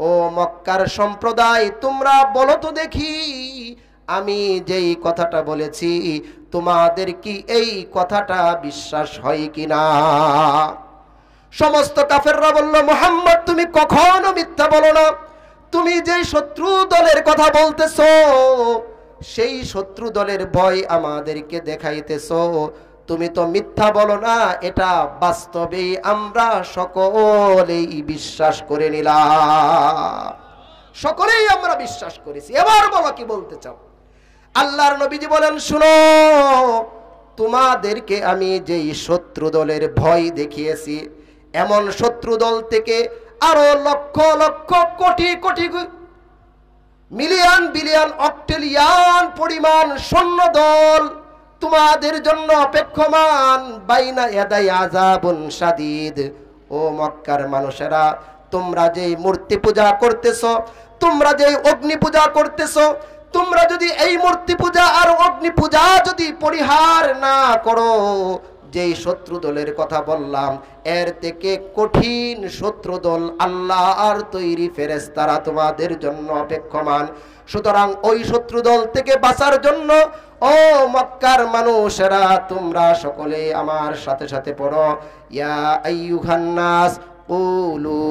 ও মক্কার সম্প্রদায়, তোমরা বলো তো দেখি, আমি যেই কথাটা বলেছি তোমাদের কি এই কথাটা বিশ্বাস হয় কিনা? সমস্ত কাফেররা বলল, মুহাম্মদ, তুমি কখনো মিথ্যা বলো না। তুমি যেই শত্রু দলের কথা বলতেছো, সেই শত্রু দলের ভয় আমাদেরকে দেখাইতেছো। তুমি তো মিথ্যা বলো না, এটা বাস্তবেই আমরা সকলেই বিশ্বাস করে নিলাম, সকলেই আমরা বিশ্বাস করেছি। এবার বলো কি বলতে চাও? আল্লাহর নবীজি বলেন, শুনো, তোমাদেরকে আমি যেই শত্রু দলের ভয় দেখিয়েছি, এমন শত্রু দল থেকে আরো লক্ষ লক্ষ কোটি কোটি মিলিয়ন বিলিয়ন অক্টেলিয়ান পরিমাণ সৈন্য দল তোমাদের জন্য অপেক্ষমান, বাইনা ইয়াদাই আযাবুন শাদীদ। ও মক্কার মানুষেরা, তোমরা যেই মূর্তি পূজা করতেছো, তোমরা যেই অগ্নি পূজা করতেছো, তোমরা যদি এই মূর্তি পূজা আর অগ্নি পূজা যদি পরিহার না করো, যেই শত্রু দলের কথা বললাম, এর থেকে কঠিন শত্রু দল আল্লাহর তৈরি ফেরেশতারা তোমাদের জন্য অপেক্ষমান। সুতরাং ওই শত্রু দল থেকে বাঁচার জন্য ও মক্কার মানুষেরা, তোমরা সকলে আমার সাথে সাথে পড়ো, ইয়া আইয়ুহান নাস কুলু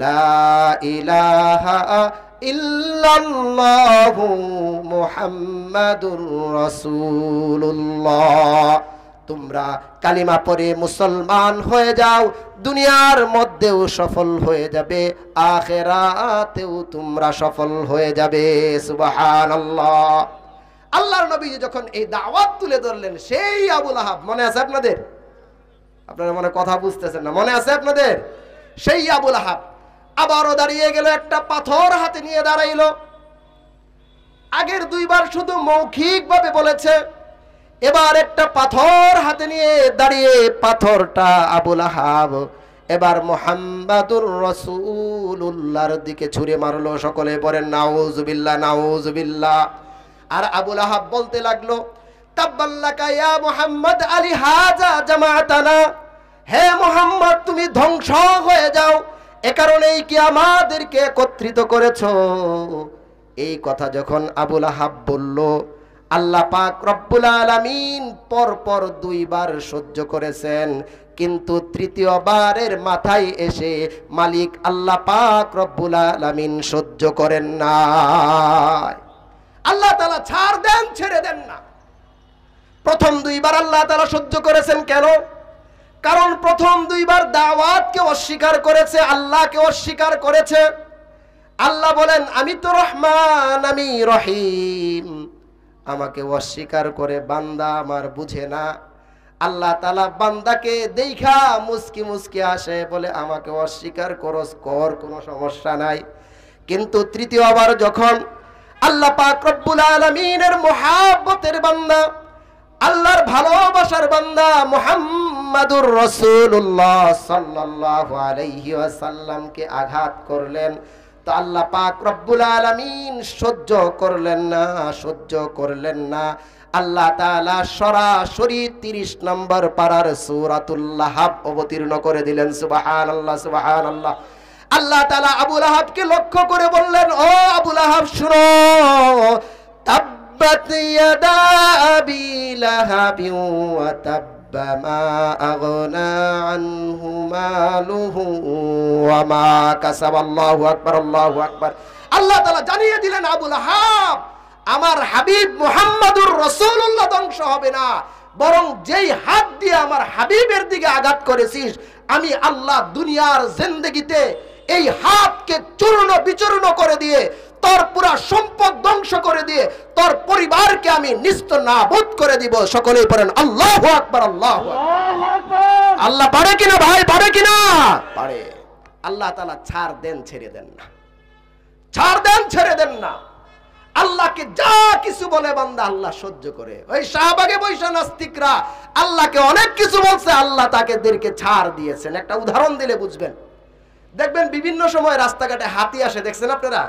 লা ইলাহা ইল্লাল্লাহু মুহাম্মাদুর রাসূলুল্লাহ। তোমরা কালিমা পড়ে মুসলমান হয়ে যাও, দুনিয়ার মধ্যেও সফল হয়ে যাবে, আখিরাতেও তোমরা সফল হয়ে যাবে। সুবহানাল্লাহ। আল্লাহর নবী যখন এই দাওয়াত তুলে ধরলেন, সেই আবু লাহাব, মনে আছে আপনাদের? আপনারা মনে কথা বুঝতেছেন না, মনে আছে আপনাদের? সেই আবু লাহাব আবারও দাঁড়িয়ে গেল, একটা পাথর হাতে নিয়ে দাঁড়াইলো। আগের দুইবার শুধু মৌখিকভাবে বলেছে, এবার একটা পাথর হাতে নিয়ে দাঁড়িয়ে, পাথরটা আবু লাহাব এবার মুহাম্মাদুর রাসূলুল্লাহর দিকে ছুঁড়ে মারলো। সকলে বলেন নাউযুবিল্লাহ, নাউযুবিল্লাহ। আর আবু লাহাব বলতে লাগলো, তাব্বাল্লাকা ইয়া মুহাম্মদ আলী হাজা জামাতানা, হে মুহাম্মদ তুমি ধ্বংস হয়ে যাও, এ কারণেই কি আমাদেরকে একত্রিত করেছো? এই কথা যখন আবু লাহাব বলল, আল্লাহ পাক রব্বুল আলামিন পরপর দুইবার সহ্য করেছেন, কিন্তু তৃতীয়বারের মাথায় এসে মালিক আল্লাহ পাক রব্বুল আলামিন সহ্য করেন না। আল্লাহ তাআলা ছাড় দেন, ছেড়ে দেন না। প্রথম দুইবার আল্লাহ তাআলা সহ্য করেছেন কেন? কারণ প্রথম দুইবার দাওয়াতকে অস্বীকার করেছে, আল্লাহকে অস্বীকার করেছে। আল্লাহ বলেন, আমি তো রহমান, আমি রহিম, আমাকে অস্বীকার করে বান্দা আমার বুঝে না। আল্লাহ তাআলা বান্দাকে দেখা মুস্কি মুস্কি আসে, বলে আমাকে অস্বীকার করস, কর, কোনো সমস্যা নাই। কিন্তু তৃতীয়বার যখন আল্লাহ পাক রব্বুল আলামিনের মুহাব্বতের বান্দা, আল্লাহর ভালোবাসার বান্দা মুহাম্মাদুর রাসূলুল্লাহ সাল্লাল্লাহু আলাইহি ওয়াসাল্লামকে আঘাত করলেন, তো আল্লাহ পাক রব্বুল আলামিন সহ্য করলেন না, সহ্য করলেন না। আল্লাহ তাআলা সরাসরি 30 নম্বর পারার সূরাতুল লাহাব অবতীর্ণ করে দিলেন। সুবহানাল্লাহ, সুবহানাল্লাহ। আল্লাহ তাআলা আবু লাহাবকে লক্ষ্য করে বললেন, ও আবু লাহাব শুনো, তাব্বাত ইয়াদা আবি লাহাবিন ওয়া তাব্বা মা আগনা আনহু মালুহু ওয়া মা কাসাব। আল্লাহু আকবার, আল্লাহু আকবার। আল্লাহ তাআলা জানিয়ে দিলেন, আবু লাহাব, আমার হাবিব মুহাম্মাদুর রাসূলুল্লাহ ধ্বংস হবে না, বরং যেই হাত দিয়ে আমার হাবিবের দিকে আঘাত করেছিস, আমি আল্লাহ দুনিয়ার জিন্দেগিতে এই হাতকে চূর্ণ বিচূর্ণ করে দিয়ে, তোর পুরা সম্পদ ধ্বংস করে দিয়ে, তোর পরিবারকে আমি নিস্তানাবুদ করে দিব। সকলেই পড়েন আল্লাহু আকবার, আল্লাহু আকবার। আল্লাহ পারে কিনা ভাই, পারে কিনা? পারে। আল্লাহ তাআলা ছাড় দেন, ছেড়ে দেন না, ছাড় দেন, ছেড়ে দেন না। আল্লাহকে যা কিছু বলে বান্দা আল্লাহ সহ্য করে। ওই শাহবাগে বৈশা নাস্তিকরা আল্লাহকে অনেক কিছু বলছে, আল্লাহ তাদেরকে ছাড় দিয়েছেন। একটা উদাহরণ দিলে বুঝবেন। দেখবেন বিভিন্ন সময় রাস্তাঘাটে হাতি আসে, দেখছেন আপনারা?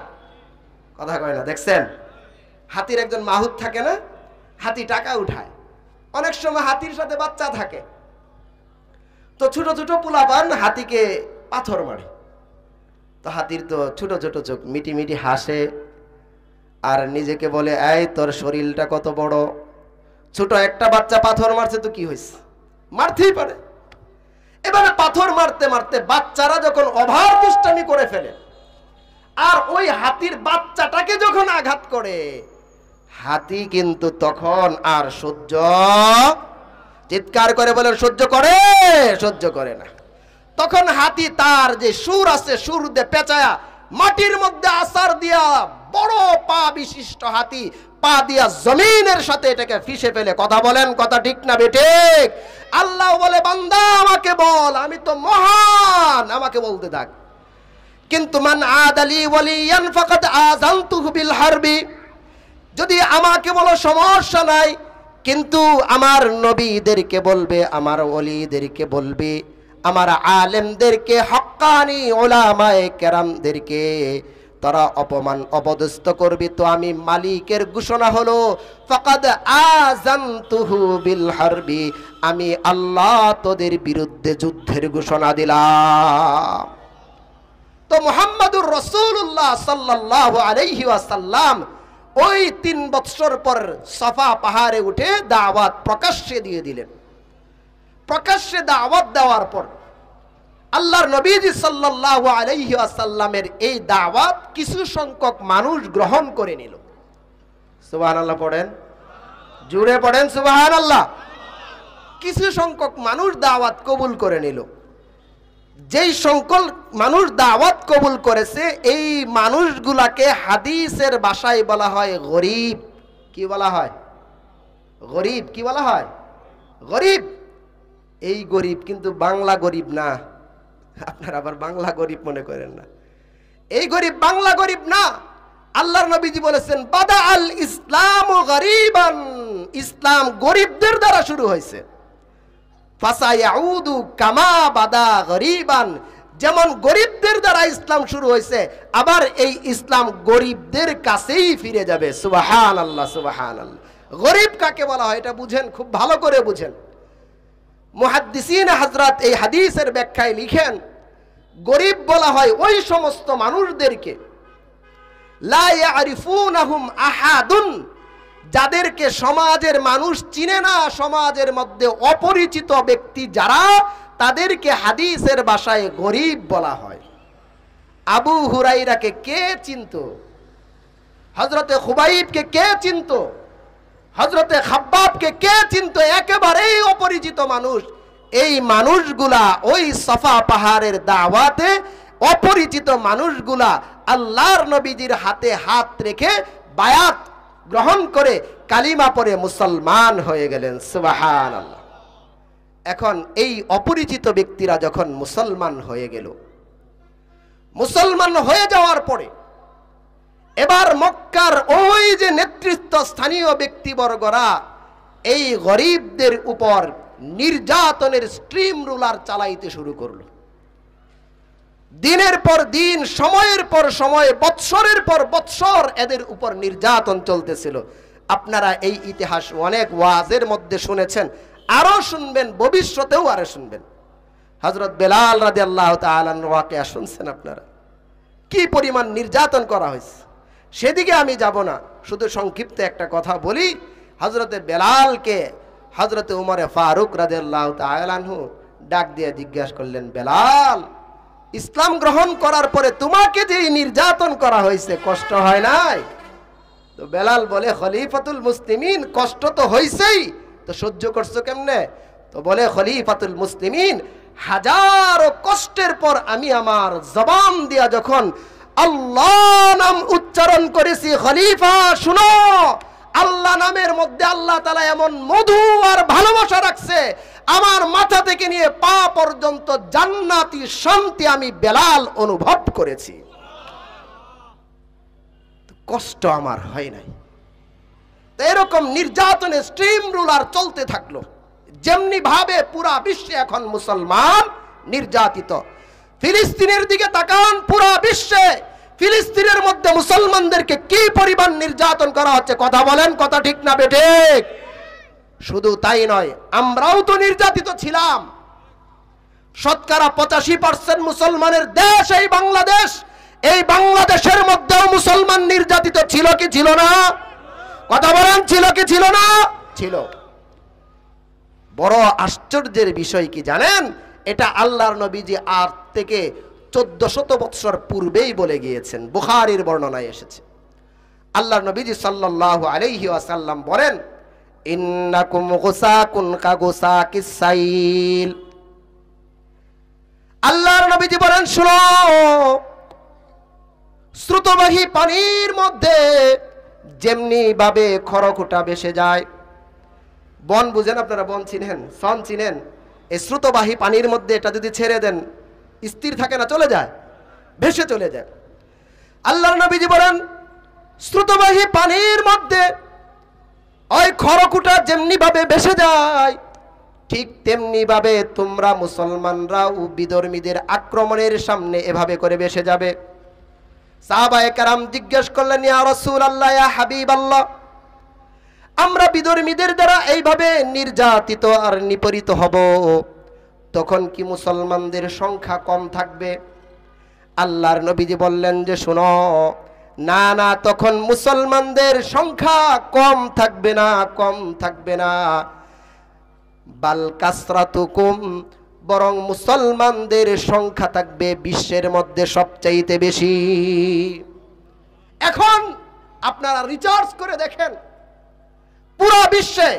কথা কয় না, দেখছেন? হাতির একজন মাহুত থাকে না, হাতি টাকা উঠায়। অনেক সময় হাতির সাথে বাচ্চা থাকে, তো ছোট ছোট পোলাপান হাতিকে পাথর মারে। তো হাতির তো ছোট ছোট চোখ, মিটি মিটি হাসে আর নিজেকে বলে, এই তোর শরীরটা কত বড়, ছোট একটা বাচ্চা পাথর মারছে তো কি হয়েছে, মারতেই পারে। এবারে পাথর মারতে মারতে বাচ্চারা যখন ওভার দুষ্টামি করে ফেলে, আর ওই হাতির বাচ্চাটাকে যখন আঘাত করে, হাতি কিন্তু তখন আর সহ্য, চিৎকার করে বলেন সহ্য করে? সহ্য করে না। তখন হাতি তার যে সুর আছে, সুর দিয়ে পেঁচায়া মাটির মধ্যে আছাড় দিয়া, বড় পা বিশিষ্ট হাতি পা দিয়া জমিনের সাথে এটাকে ফিসে ফেলে। কথা বলেন, কথা ঠিক না বেঠিক? আল্লাহ বলে বান্দা আমাকে বল, আমি তো মহান, আমাকে বলতে থাক। কিন্তু মান আদালি ওয়ালিয়ান ফাকাদ আযানতুহু বিল হারবি, যদি আমাকে বলো সমস্যা নাই, কিন্তু আমার নবীদেরকে বলবে, আমার ওলিদেরকে বলবে, আমার আলেমদেরকে, হক্কানি উলামায়ে কেরামদেরকে তারা অপমান অপদস্থ করবি, তো আমি মালিকের ঘোষণা হলো ফাকাদ আযানতুহু বিল হারবি, আমি আল্লাহ তোদের বিরুদ্ধে যুদ্ধের ঘোষণা দিলাম। তো মুহাম্মাদুর রাসূলুল্লাহ সাল্লাল্লাহু আলাইহি ওয়াসাল্লাম ওই 3 বছর পর সাফা পাহাড়ে উঠে দাওয়াত প্রকাশ্যে দিয়ে দিলেন। প্রকাশ্যে দাওয়াত দেওয়ার পর আল্লাহর নবীজি সাল্লাল্লাহু আলাইহি ওয়াসাল্লামের এই দাওয়াত কিছু সংখ্যক মানুষ গ্রহণ করে নিল। সুবহানাল্লাহ পড়েন, জোরে পড়েন সুবহানাল্লাহ। কিছু সংখ্যক মানুষ দাওয়াত কবুল করে নিল। যেই সংখ্যক মানুষ দাওয়াত কবুল করেছে, এই মানুষগুলাকে হাদিসের ভাষায় বলা হয় গরীব। কি বলা হয়? গরীব। কি বলা হয়? গরীব। এই গরীব কিন্তু বাংলা গরীব না, আপনারা আবার বাংলা গরীব মনে করেন না। এই গরীব বাংলা গরীব না। আল্লাহর নবীজি বলেছেন বাদা আল ইসলাম গরীবান, ইসলাম গরীবদের দ্বারা শুরু হয়েছে। ফাসায়াউদু কামা বাদা গরীবান, যেমন গরীবদের দ্বারা ইসলাম শুরু হয়েছে, আবার এই ইসলাম গরীবদের কাছেই ফিরে যাবে। সুবহানাল্লাহ, সুবহানাল্লাহ। গরীব কাকে বলা হয় এটা বুঝেন, খুব ভালো করে বুঝেন। মুহাদ্দিসিন হযরত এই হাদিসের ব্যাখ্যায় লিখেন, গরীব বলা হয় ওই সমস্ত মানুষদেরকে লা ইয়ারিফুনাহুম আহাদুন, যাদেরকে সমাজের মানুষ চিনে না, সমাজের মধ্যে অপরিচিত ব্যক্তি যারা, তাদেরকে হাদিসের ভাষায় গরীব বলা হয়। আবু হুরাইরাকে কে চিনত? হযরতে খুবাইবকে কে চিনত? হযরতে খাব্বাবকে কে চিনত? একেবারেই অপরিচিত মানুষ। এই মানুষগুলা ওই সাফা পাহাড়ের দাওয়াতে অপরিচিত মানুষগুলা আল্লাহর নবীজির হাতে হাত রেখে বায়াত গ্রহণ করে কালিমা পড়ে মুসলমান হয়ে গেলেন। সুবহানাল্লাহ। এখন এই অপরিচিত ব্যক্তিরা যখন মুসলমান হয়ে গেল, মুসলমান হয়ে যাওয়ার পরে এবার মক্কার ওই যে নেতৃত্ব স্থানীয় ব্যক্তিবর্গরা এই গরীবদের উপর নির্যাতনের স্ট্রিম রুলার চালাইতে শুরু করলো। দিনের পর দিন, সময়ের পর সময়, বৎসরের পর বৎসর এদের উপর নির্যাতন চলতেছিল। আপনারা এই ইতিহাস অনেক ওয়াজের মধ্যে শুনেছেন, আরো শুনবেন, ভবিষ্যতেও আরো শুনবেন। হযরত বেলাল রাদিয়াল্লাহু তাআলা আনহু ওয়াকিয়া শুনছেন আপনারা, কি পরিমাণ নির্যাতন করা হয়েছে। সেদিকে আমি যাব না, শুধু সংক্ষিপ্ত একটা কথা বলি। হযরতে বেলালকে হযরতে উমরে ফারুক রাদিয়াল্লাহু তাআলা আনহু ডাক দিয়ে জিজ্ঞাসা করলেন, বেলাল, ইসলাম গ্রহণ করার পরে তোমাকে যে নির্যাতন করা হয়েছে কষ্ট হয় নাই? তো বেলাল বলে, খলিফাতুল মুসলিমিন, কষ্ট তো হয়েছেই, তো সহ্য করছো কেমনে? তো বলে, খলিফাতুল মুসলিমিন, হাজারো কষ্টের পর আমি আমার জবান দিয়া যখন আল্লাহ নাম উচ্চারণ করেছি, খলিফা শুনো, আল্লাহ নামের মধ্যে আল্লাহ তাআলা এমন মধু আর ভালোবাসা রাখছে, আমার মাথা থেকে নিয়ে পা পর্যন্ত জান্নাতি শান্তি আমি বেলাল অনুভব করেছি, কষ্ট আমার হয় নাই। তো এরকম নির্যাতনের স্ট্রিম রুলার চলতে থাকলো। যেমনি ভাবে পুরা বিশ্বে এখন মুসলমান নির্যাতিত। ফিলিস্তিনের দিকে তাকান, পুরা বিশ্বে ফিলিস্তিনের মধ্যে মুসলমানদেরকে কি পরিমাণ নির্যাতন করা হচ্ছে। কথা বলেন, কথা ঠিক না বেঠিক? শুধু তাই নয়, আমরাও তো নির্যাতিত ছিলাম। শতকরা 85% মুসলমানের দেশ এই বাংলাদেশ। এই বাংলাদেশের মধ্যেও মুসলমান নির্যাতিত ছিল কি ছিল না? কথা বলেন, ছিল কি ছিল না? ছিল। বড় আশ্চর্যের বিষয় কি জানেন? এটা আল্লাহর নবীজি আর থেকে 1400 বছর পূর্বেই বলে গিয়েছেন, বুখারীর বর্ণনায় এসেছে। আল্লাহর নবীজি সাল্লাল্লাহু আলাইহি ওয়াসাল্লাম বলেন, ইন্নাকুম গুসাকুন কাগুসাকিস সাইল। আল্লাহর নবীজি বলেন, শোনো, স্রোতবাহী পানির মধ্যে যেমনি ভাবে খড়কুটা ভেসে যায়। বন বুঝেন আপনারা? বন চিনেন? সন চিনেন? এই স্রোতবাহী পানির মধ্যে এটা যদি ছেড়ে দেন স্থির থাকে না, চলে যায়, ভেসে চলে যায়। আল্লাহর নবীজি বলেন, স্রোতবাহী পানির মধ্যে ওই খড়কুটা যেমনি ভাবে ভেসে যায়, ঠিক তেমনি ভাবে তোমরা মুসলমানরাও বিধর্মীদের আক্রমণের সামনে এভাবে করে ভেসে যাবে। সাহাবায়ে কেরাম জিজ্ঞেস করলেন, ইয়া রাসূলুল্লাহ, ইয়া হাবিবাল্লাহ, আমরা বিধর্মীদের দ্বারা এইভাবে নির্যাতিত আর নিপীড়িত হব, তখন কি মুসলমানদের সংখ্যা কম থাকবে? আল্লাহর নবীজি বললেন যে, শোনো, না না, তখন মুসলমানদের সংখ্যা কম থাকবে না, কম থাকবে না, বাল কাসরাতুকুম, বরং মুসলমানদের সংখ্যা থাকবে বিশ্বের মধ্যে সবচাইতে বেশি। এখন আপনারা রিসার্চ করে দেখেন, পুরো বিশ্বে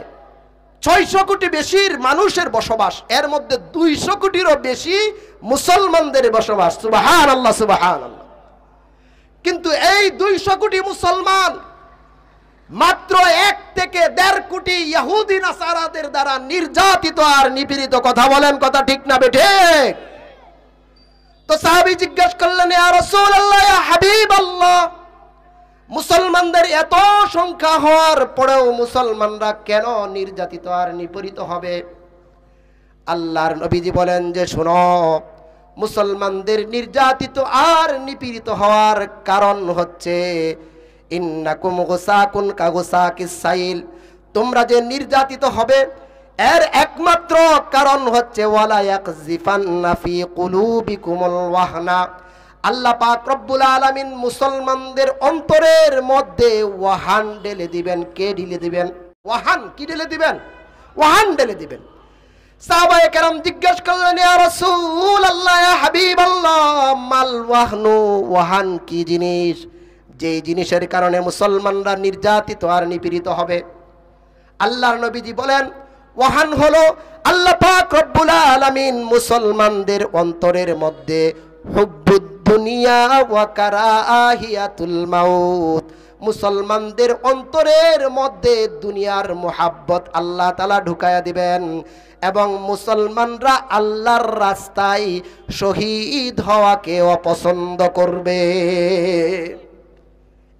600 কোটি বেশির মানুষের বসবাস, এর মধ্যে 200 কোটিরও বেশি মুসলমানদের বসবাস। সুবহানাল্লাহ, সুবহানাল্লাহ। কিন্তু এই 200 কোটি মুসলমান মাত্র 1 থেকে 1.5 কোটি ইহুদি নাসারাদের দ্বারা নির্যাতিত আর নিপীড়িত। কথা বলেন, কথা ঠিক না বেঠিক? তো সাহাবী জিজ্ঞেস করলেন, ইয়া রাসূলুল্লাহ, ইয়া হাবিবাল্লাহ, মুসলমানদের এত সংখ্যা হওয়ার পরেও মুসলমানরা কেন নির্যাতিত আর নিপীড়িত হবে? আল্লাহর নবীজি বলেন যে, শোনো, মুসলমানদের নির্যাতিত আর নিপীড়িত হওয়ার কারণ হচ্ছে, ইন্নাকুম গুসাকুন কাগুসাকিস সাইল, তোমরা যে নির্যাতিত হবে এর একমাত্র কারণ হচ্ছে ওয়ালা ইয়াকযিফান্না ফি কুলুবিকুমুল ওয়াহনা, আল্লাহ পাক রব্বুল আলামিন মুসলমানদের অন্তরের মধ্যে ওয়াহান ঢেলে দিবেন। কে ঢেলে দিবেন? ওয়াহান। কি ঢেলে দিবেন? ওয়াহান ঢেলে দিবেন। সাহাবায়ে কেরাম জিজ্ঞেস করলেন, ইয়া রাসূলুল্লাহ, ইয়া হাবিবাল্লাহ, মাল ওয়াহনু, ওয়াহান কি জিনিস, যে জিনিসের কারণে মুসলমানরা নির্যাতিত আর নিপীড়িত হবে? আল্লাহর নবীজি বলেন, ওয়াহান হলো আল্লাহ পাক রব্বুল আলামিন মুসলমানদের অন্তরের মধ্যে হুব্বুদ দুনিয়া ওয়া কারাহিয়াতুল মাউত, মুসলমানদের অন্তরের মধ্যে দুনিয়ার মোহাব্বত আল্লাহ তাআলা ঢুকায়া দিবেন এবং মুসলমানরা আল্লাহর রাস্তায় শহীদ হওয়াকে অপছন্দ করবে।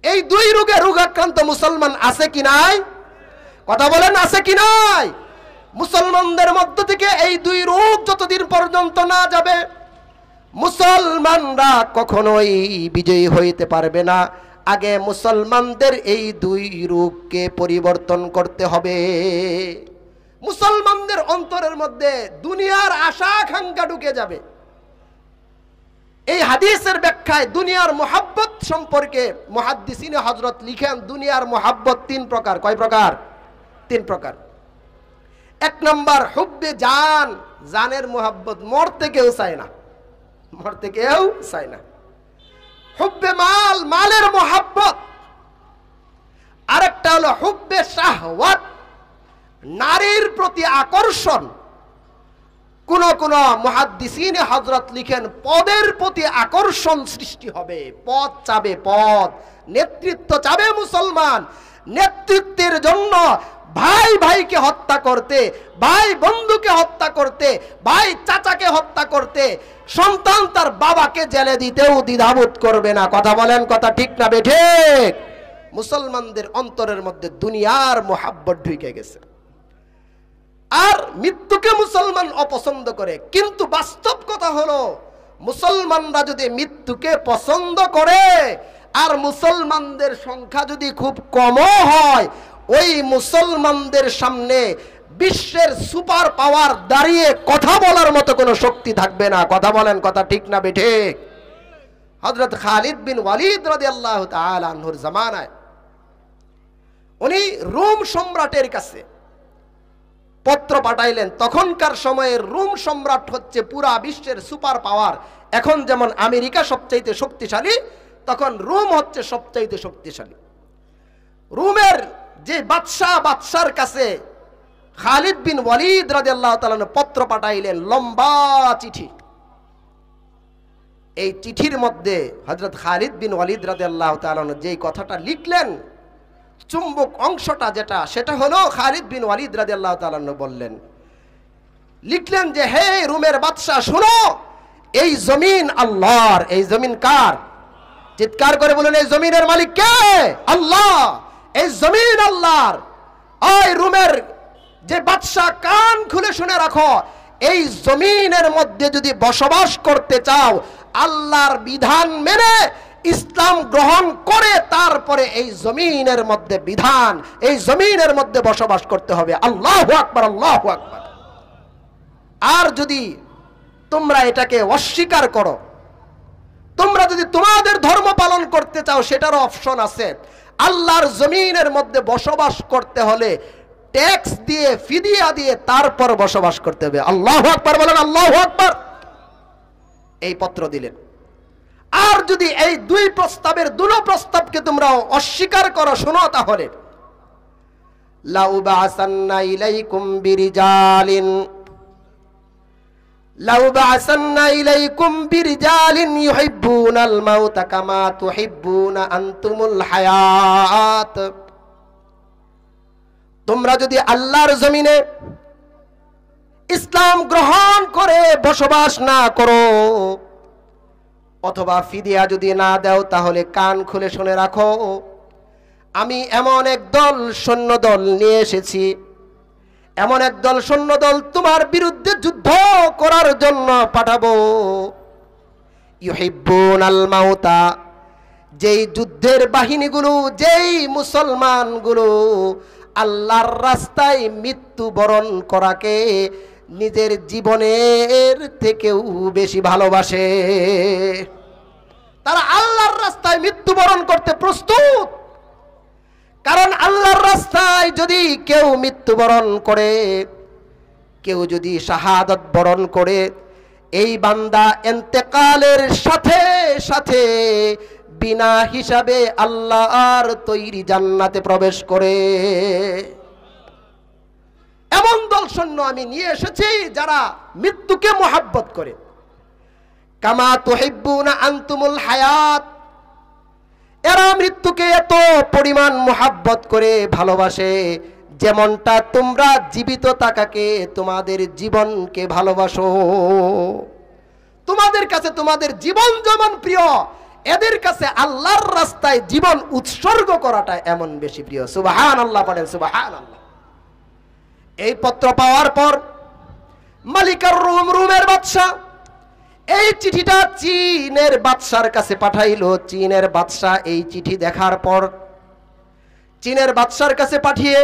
এই 2 রোগে রোগাক্রান্ত মুসলমান আছে কি নাই? কথা বলেন, আছে কি নাই? মুসলমানদের মধ্য থেকে এই 2 রোগ যতদিন পর্যন্ত না যাবে, মুসলমানরা কখনোই বিজয়ী হইতে পারবে না। আগে মুসলমানদের এই 2 রোগকে পরিবর্তন করতে হবে। মুসলমানদের অন্তরের মধ্যে দুনিয়ার আশা আকাঙ্ক্ষা ঢুকে যাবে। এই হাদিসের ব্যাখ্যায় দুনিয়ার মোহাব্বত সম্পর্কে মুহাদ্দিসিনে হযরত লিখেন, দুনিয়ার মোহাব্বত 3 প্রকার। কয় প্রকার? 3 প্রকার। 1 নম্বর হুব্বে জান, জানের মোহাব্বত, মরতে কেউ চায় না, মরতে কেউ চায় না। হুব্বে মাল, মালের মোহাব্বত। আরেকটা হলো হুব্বে শাহওয়াত, নারীর প্রতি আকর্ষণ। কোন কোন মুহাদ্দিসিনে হযরত লিখেন, পদের প্রতি আকর্ষণ সৃষ্টি হবে, পদ চাবে, পদ, নেতৃত্ব চাবে মুসলমান। নেতৃত্বের জন্য ভাই ভাইকে হত্যা করতে, ভাই বন্ধুকে হত্যা করতে, ভাই চাচাকে হত্যা করতে, সন্তান তার বাবাকে জেলে দিতেও দ্বিধাবোধ করবে না। কথা বলেন, কথা ঠিক না বেঠিক? মুসলমানদের অন্তরের মধ্যে দুনিয়ার মোহাব্বত ঢুকে গেছে। আর মৃত্যুকে মুসলমান অপছন্দ করে। কিন্তু বাস্তব কথা হলো, মুসলমানরা যদি মৃত্যুকে পছন্দ করে আর মুসলমানদের সংখ্যা যদি খুব কমও হয়, ওই মুসলমানদের সামনে বিশ্বের সুপার পাওয়ার দাঁড়িয়ে কথা বলার মতো কোনো শক্তি থাকবে না। কথা বলেন, কথা ঠিক না বেঠিক? হযরত খালিদ বিন ওয়ালিদ রাদিয়াল্লাহু তাআলা আনহুর জামানায় উনি রোম সম্রাটের কাছে পত্র পাঠাইলেন। তখনকার সময়ে রোম সম্রাট হচ্ছে পুরা বিশ্বের সুপার পাওয়ার। এখন যেমন আমেরিকা সবচাইতে শক্তিশালী, তখন রোম হচ্ছে সবচাইতে শক্তিশালী। রোমের যে বাদশার কাছে খালিদ বিন ওয়ালিদ রাদিয়াল্লাহু তাআলা পত্র পাঠাইলেন, লম্বা চিঠি। এই চিঠির মধ্যে হযরত খালিদ বিন ওয়ালিদ রাদিয়াল্লাহু তাআলা যেই কথাটা লিখলেন, চুম্বক অংশটা যেটা, সেটা হলো খালিদ বিন ওয়ালিদ রাদিয়াল্লাহু তাআলা বললেন, লিখলেন যে হে রোমের বাদশা, শোনো, এই জমিন আল্লাহর। এই জমিন কার? চিৎকার করে বলুন, এই জমিনের মালিক কে? আল্লাহ। এই জমিন আল্লাহর। ওই রোমের যে বাদশা, কান খুলে শুনে রাখো, এই জমিনের মধ্যে যদি বসবাস করতে চাও, আল্লাহর বিধান মেনে ইসলাম গ্রহণ করে তারপরে এই জমিনের মধ্যে বিধান, এই জমিনের মধ্যে বসবাস করতে হবে। আল্লাহু আকবার, আল্লাহু আকবার। আর যদি তোমরা এটাকে অস্বীকার করো, তোমরা যদি তোমাদের ধর্ম পালন করতে চাও, সেটারও অপশন আছে। আল্লাহর জমিনের মধ্যে বসবাস করতে হলে ট্যাক্স দিয়ে, ফিদিয়া দিয়ে তারপর বসবাস করতে হবে। আল্লাহু আকবার বলেন, আল্লাহু আকবার। এই পত্র দিলেন। আর যদি এই দুই প্রস্তাবের দুটো প্রস্তাবকে তোমরা অস্বীকার করো, শোনো তাহলে, লাউবাসান্না ইলাইকুম বিরিজালিন, লাউবাসান্না ইলাইকুম বিরিজালিন ইউহিব্বুনাল মাউতা কামা তুহিব্বুনা আনতুমুল হায়াত। তোমরা যদি আল্লাহর জমিনে ইসলাম গ্রহণ করে বসবাস না করো, অথবা ফিদিয়া যদি না দাও, তাহলে কান খুলে শুনে রাখো, আমি এমন এক দল সৈন্যদল নিয়ে এসেছি, এমন এক দল সৈন্যদল তোমার বিরুদ্ধে যুদ্ধ করার জন্য পাঠাবো। ইউহিব্বুনাল মাউতা, যেই যুদ্ধের বাহিনীগুলো, যেই মুসলমানগুলো আল্লাহর রাস্তায় মৃত্যুবরণ করাকে নিজের জীবনের থেকেও বেশি ভালোবাসে, তারা আল্লাহর রাস্তায় মৃত্যুবরণ করতে প্রস্তুত। কারণ আল্লাহর রাস্তায় যদি কেউ মৃত্যুবরণ করে, কেউ যদি শাহাদাত বরণ করে, এই বান্দা ইন্তেকালের সাথে সাথে বিনা হিসাবে আল্লাহর তৈরি জান্নাতে প্রবেশ করে। এমন দল সৈন্য আমি নিয়ে এসেছি যারা মৃত্যুকে মোহাব্বত করে। কামা তুহিব্বুনা আনতুমুল হায়াত, এরা মৃত্যুকে এত পরিমাণ মোহাব্বত করে, ভালোবাসে, যেমনটা তোমরা জীবিত থাকাকে, তোমাদের জীবনকে ভালোবাসো। তোমাদের কাছে তোমাদের জীবন যেমন প্রিয়, এদের কাছে আল্লাহর রাস্তায় জীবন উৎসর্গ করাটা এমন বেশি প্রিয়। সুবহানাল্লাহ পড়েন, সুবহানাল্লাহ। এই পত্র পাওয়ার পর মালিকার রুম, রুমের বাদশা এই চিঠিটা চীনের বাদশার কাছে পাঠাইলো। চীনের বাদশা এই চিঠি দেখার পর চীনের বাদশার কাছে পাঠিয়ে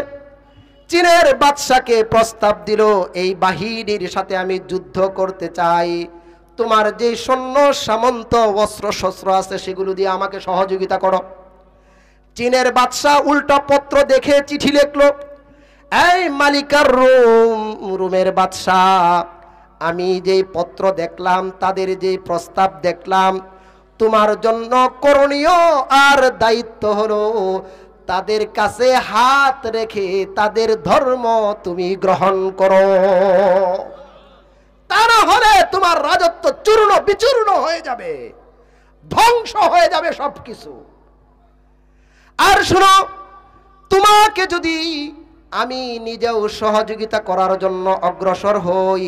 চীনের বাদশাকে প্রস্তাব দিল, এই বাহিনীর সাথে আমি যুদ্ধ করতে চাই, তোমার যে সৈন্য সামন্ত অস্ত্র শস্ত্র আছে সেগুলো দিয়ে আমাকে সহযোগিতা করো। চীনের বাদশা উল্টা পত্র দেখে চিঠি লিখলো, এই মালিকার রুম, রুমের বাদশা, আমি যে পত্র দেখলাম, তাদের যে প্রস্তাব দেখলাম, তোমার জন্য করণীয় আর দায়িত্ব হলো তাদের কাছে হাত রেখে তাদের ধর্ম তুমি গ্রহণ করো, তা না হলে তোমার রাজত্ব চূর্ণ বিচূর্ণ হয়ে যাবে, ধ্বংস হয়ে যাবে সবকিছু। আর শোনো, তোমাকে যদি আমি নিজেও সহযোগিতা করার জন্য অগ্রসর হই,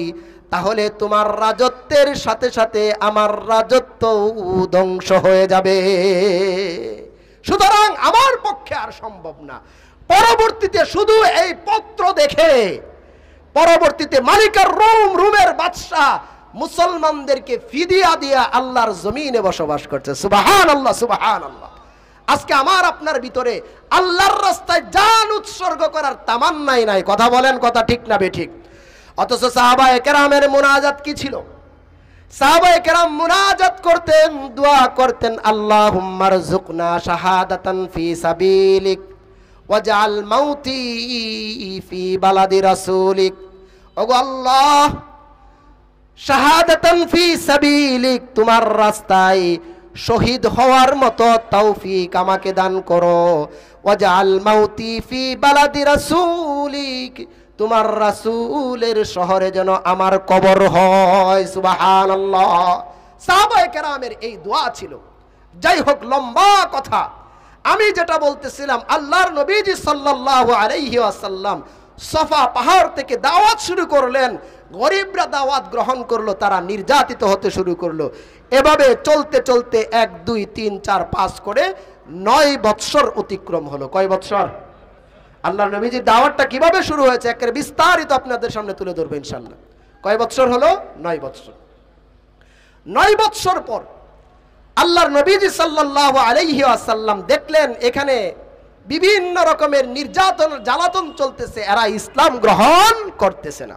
তাহলে তোমার রাজত্বের সাথে সাথে আমার রাজত্ব ধ্বংস হয়ে যাবে। সুতরাং আমার পক্ষে আর সম্ভব না। পরবর্তীতে শুধু এই পত্র দেখে পরবর্তীতে মালিকার রুম, রুমের বাদশা মুসলমানদেরকে ফিদিয়া দিয়া আল্লাহর জমিনে বসবাস করছে। সুবহানাল্লাহ, সুবহানাল্লাহ। আজকে আমার আপনার ভিতরে আল্লাহর রাস্তায় জান উৎসর্গ করার তামান্নাই নাই। কথা বলেন, কথা ঠিক না বেঠিক? অথচ সাহাবায়ে কেরামের মুনাজাত কি ছিল? সাহাবায়ে কেরাম মুনাজাত করতেন, দোয়া করতেন, আল্লাহুম্মা রযুকনা শাহাদাতান ফি সাবিলিক ওয়াজআল মাউতি ফি বালাদি রাসূলিক। ওগো আল্লাহ, শাহাদাতান ফি সাবিলিক, তোমার রাস্তায় শহীদ হওয়ার মতো তৌফিক আমাকে দান করো। ওয়াজআল মাউতি ফি বালাদি রাসূলিক, তোমার রাসূলের শহরে যেন আমার কবর হয়। সুবহানাল্লাহ। সাহাবায়ে কেরামের এই দোয়া ছিল। যাই হোক, লম্বা কথা। আমি যেটা বলতেছিলাম, আল্লাহর নবীজি সাল্লাল্লাহু আলাইহি ওয়াসাল্লাম সফা পাহাড় থেকে দাওয়াত শুরু করলেন। গরিবরা দাওয়াত গ্রহণ করলো, তারা নির্যাতিত হতে শুরু করলো। এভাবে চলতে চলতে 1 2 3 4 5 করে 9 বৎসর অতিক্রম হলো। কয় বৎসর? আল্লাহর নবীজির দাওয়াতটা কিভাবে শুরু হয়েছে একেবারে বিস্তারিত আপনাদের সামনে তুলে ধরবো ইনশাআল্লাহ। কয় বৎসর হলো? 9 বৎসর। 9 বৎসর পর আল্লাহর নবীজি সাল্লাল্লাহু আলাইহি ওয়াসাল্লাম দেখলেন এখানে বিভিন্ন রকমের নির্যাতন জ্বালাতন চলতেছে, এরা ইসলাম গ্রহণ করতেছে না।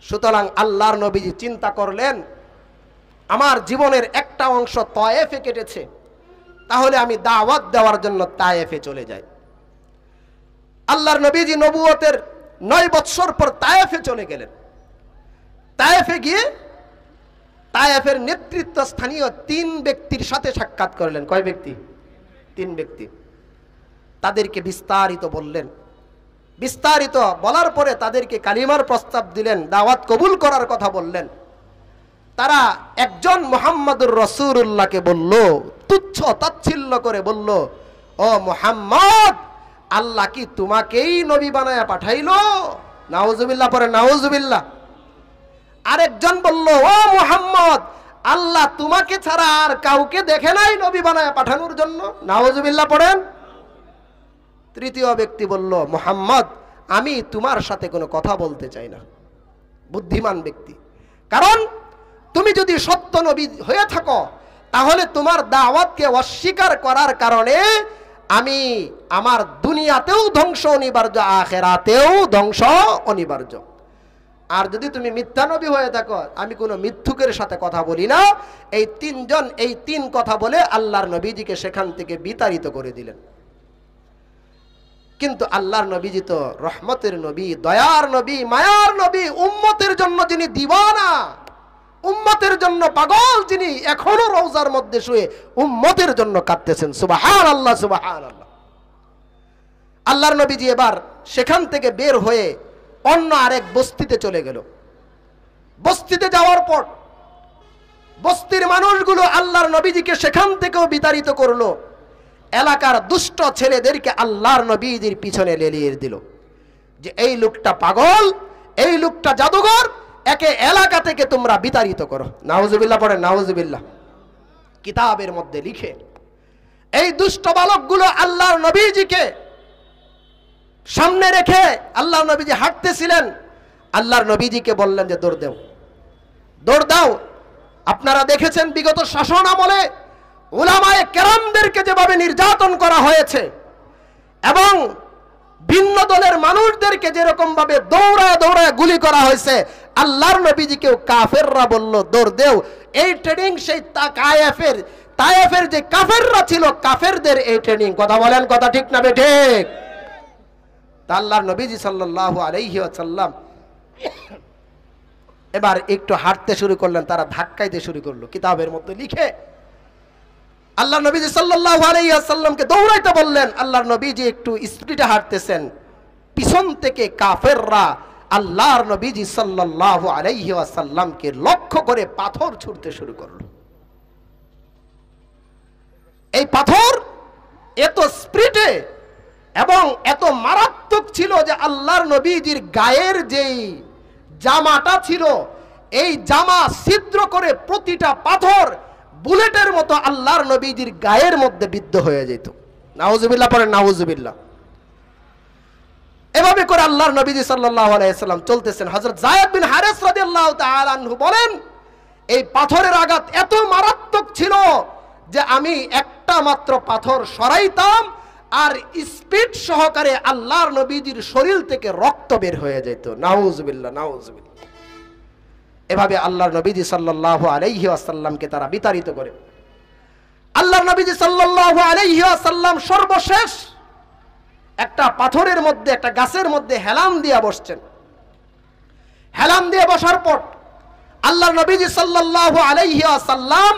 সুতরাং আল্লাহর নবীজি চিন্তা করলেন, আমার জীবনের একটা অংশ তায়েফে কেটেছে, তাহলে আমি দাওয়াত দেওয়ার জন্য তায়েফে চলে যাই। আল্লাহর নবীজি নবুয়তের 9 বৎসর পর তায়েফে চলে গেলেন। তায়েফে গিয়ে তায়েফের নেতৃত্ব স্থানীয় 3 ব্যক্তির সাথে সাক্ষাৎ করলেন। কয় ব্যক্তি? 3 ব্যক্তি। তাদেরকে বিস্তারিত বললেন। বিস্তারিত বলার পরে তাদেরকে কালিমার প্রস্তাব দিলেন, দাওয়াত কবুল করার কথা বললেন। তারা একজন মুহাম্মদুর রাসূলুল্লাহকে বলল, তুচ্ছ তাচ্ছিল্য করে বলল, ও মুহাম্মদ, আল্লাহ কি তোমাকেই নবী বানায়া পাঠাইলো? নাউজুবিল্লাহ পরে নাউজুবিল্লাহ। আরেকজন বলল, ও মুহাম্মদ, আল্লাহ তোমাকে ছাড়া আর কাউকে দেখে নাই নবী বানায়া পাঠানোর জন্য। নাউজুবিল্লাহ পড়েন। তৃতীয় ব্যক্তি বলল, মুহাম্মদ, আমি তোমার সাথে কোনো কথা বলতে চাই না। বুদ্ধিমান ব্যক্তি। কারণ তুমি যদি সত্য নবী হয়ে থাকো, তাহলে তোমার দাওয়াতকে অস্বীকার করার কারণে আমি আমার দুনিয়াতেও ধ্বংস অনিবার্য, আখিরাতেও ধ্বংস অনিবার্য। আর যদি তুমি মিথ্যা নবী হয়ে থাকো, আমি কোনো মিথ্যুকের সাথে কথা বলি না। এই 3 জন এই 3 কথা বলে আল্লাহর নবীজিকে সেখান থেকে বিতাড়িত করে দিলেন। কিন্তু আল্লাহর নবীজি তো রহমতের নবী, দয়ার নবী, মায়ার নবী, উম্মতের জন্য যিনি দিওয়ানা, উম্মতের জন্য পাগল, যিনি এখনো রওজার মধ্যে শুয়ে উম্মতের জন্য কাঁদতেছেন। সুবহানাল্লাহ, সুবহানাল্লাহ। আল্লাহর নবীজি এবার সেখান থেকে বের হয়ে অন্য আরেক বস্তিতে চলে গেল। বস্তিতে যাওয়ার পর বস্তির মানুষগুলো আল্লাহর নবীজিকে সেখান থেকেও বিতাড়িত করলো। এলাকার দুষ্ট ছেলেদেরকে আল্লাহর নবীজির পিছনে লেলিয়ে দিল যে এই লোকটা পাগল, এই লোকটা জাদুঘর, একে এলাকা থেকে তোমরা বিতাড়িত করো। নাউজুবিল্লাহ পড়ে নাউজুবিল্লাহ। কিতাবের মধ্যে লিখে এই দুষ্ট বালকগুলো আল্লাহর নবীজিকে সামনে রেখে আল্লাহর নবীজি হাঁটতেছিলেন। আল্লাহর নবীজিকে বললেন যে দৌড় দাও, দৌড় দাও। আপনারা দেখেছেন বিগত শাসন আমলে উলামায়ে কেরামদেরকে যেভাবে নির্যাতন করা হয়েছে এবং ভিন্ন দলের মানুষদেরকে যেরকম ভাবে দৌড়ায় দৌড়ায় গুলি করা হয়েছে, আল্লাহর নবীজিকেও কাফেররা বলল দৌড় দেও। এই ট্রেনিং সেই তায়েফের যে কাফেররা ছিল, কাফেরদের এই ট্রেনিং। কথা বলেন, কথা ঠিক না বেঠিক? তা আল্লাহর নবীজি সাল্লাল্লাহু আলাইহি ওয়াসাল্লাম এবার একটু হাঁটতে শুরু করলেন, তারা ধাক্কাইতে শুরু করলো। কিতাবের মধ্যে লিখে আল্লাহর নবীজি সাল্লাল্লাহু আলাইহি ওয়াসাল্লামকে দৌড়াইতে বললেন। আল্লাহর নবীজি একটু স্পিডে হাঁটতেছেন, পিছন থেকে কাফেররা আল্লাহর নবীজি সাল্লাল্লাহু আলাইহি ওয়াসাল্লামকে লক্ষ্য করে পাথর ছুঁড়তে শুরু করলো। এই পাথর এত স্পিডে এবং এত মারাত্মক ছিল যে আল্লাহর নবীজির গায়ের যেই জামাটা ছিল, এই জামা ছিদ্র করে প্রতিটা পাথর বুলেটের মতো আল্লাহর নবীজির গায়ের মধ্যে বিদ্ধ হয়ে যেত। নাউজুবিল্লাহ পড়েন নাউজুবিল্লাহ। এভাবে করে আল্লাহর নবীজি সাল্লাল্লাহু আলাইহি ওয়াসাল্লাম চলতেছেন। হযরত যায়েদ বিন হারিস রাদিয়াল্লাহু তাআলা আনহু বলেন, এই পাথরের আঘাত এত মারাত্মক ছিল যে আমি একটা মাত্র পাথর সরাইতাম আর স্পিড সহকারে আল্লাহর নবীজির শরীর থেকে রক্ত বের হয়ে যেত। নাউজুবিল্লাহ, নাউজুবিল্লাহ। এভাবে আল্লাহর নবীজি সাল্লাল্লাহু আলাইহি ওয়াসাল্লামকে তারা বিতাড়িত করে। আল্লাহর নবীজি সাল্লাল্লাহু আলাইহি ওয়াসাল্লাম সর্বশেষ একটা পাথরের মধ্যে, একটা গাছের মধ্যে হেলাম দিয়ে বসছেন। হেলাম দিয়ে বসার পর আল্লাহর নবীজি সাল্লাল্লাহু আলাইহি ওয়াসাল্লাম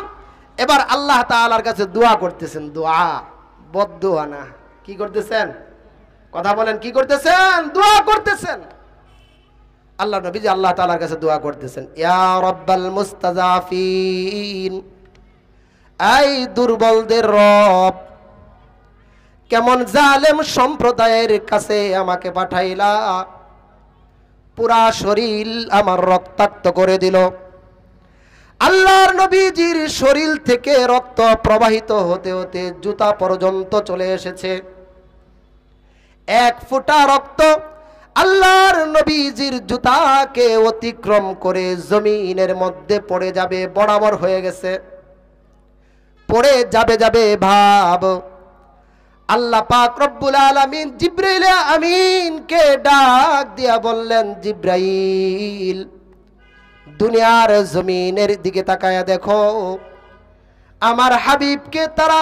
এবার আল্লাহ তাআলার কাছে দোয়া করতেছেন। দোয়া, বদদোয়া না, কি করতেছেন? কথা বলেন, কি করতেছেন? দোয়া করতেছেন। আল্লাহ নবীজি আল্লাহ তাআলার কাছে দোয়া করতেছেন, ইয়া রাব্বাল মুস্তাযাফিন, এই দুর্বলদের রব, কেমন জালেম সম্প্রদায়ের কাছে আমাকে পাঠাইলা, পুরা শরীর আমার রক্তাক্ত করে দিল। আল্লাহর নবীজির শরীর থেকে রক্ত প্রবাহিত হতে হতে জুতা পর্যন্ত চলে এসেছে। এক ফোঁটা রক্ত আল্লাহর নবীজির জুতাকে অতিক্রম করে জমিনের মধ্যে পড়ে যাবে, বরাবর হয়ে গেছে, পড়ে যাবে ভাব। আল্লাহ পাক রব্বুল আলামিন জিবরাইল আমিনকে ডাক দিয়া বললেন, জিবরাইল, দুনিয়ার জমিনের দিকে তাকায়া দেখো, আমার হাবিবকে তারা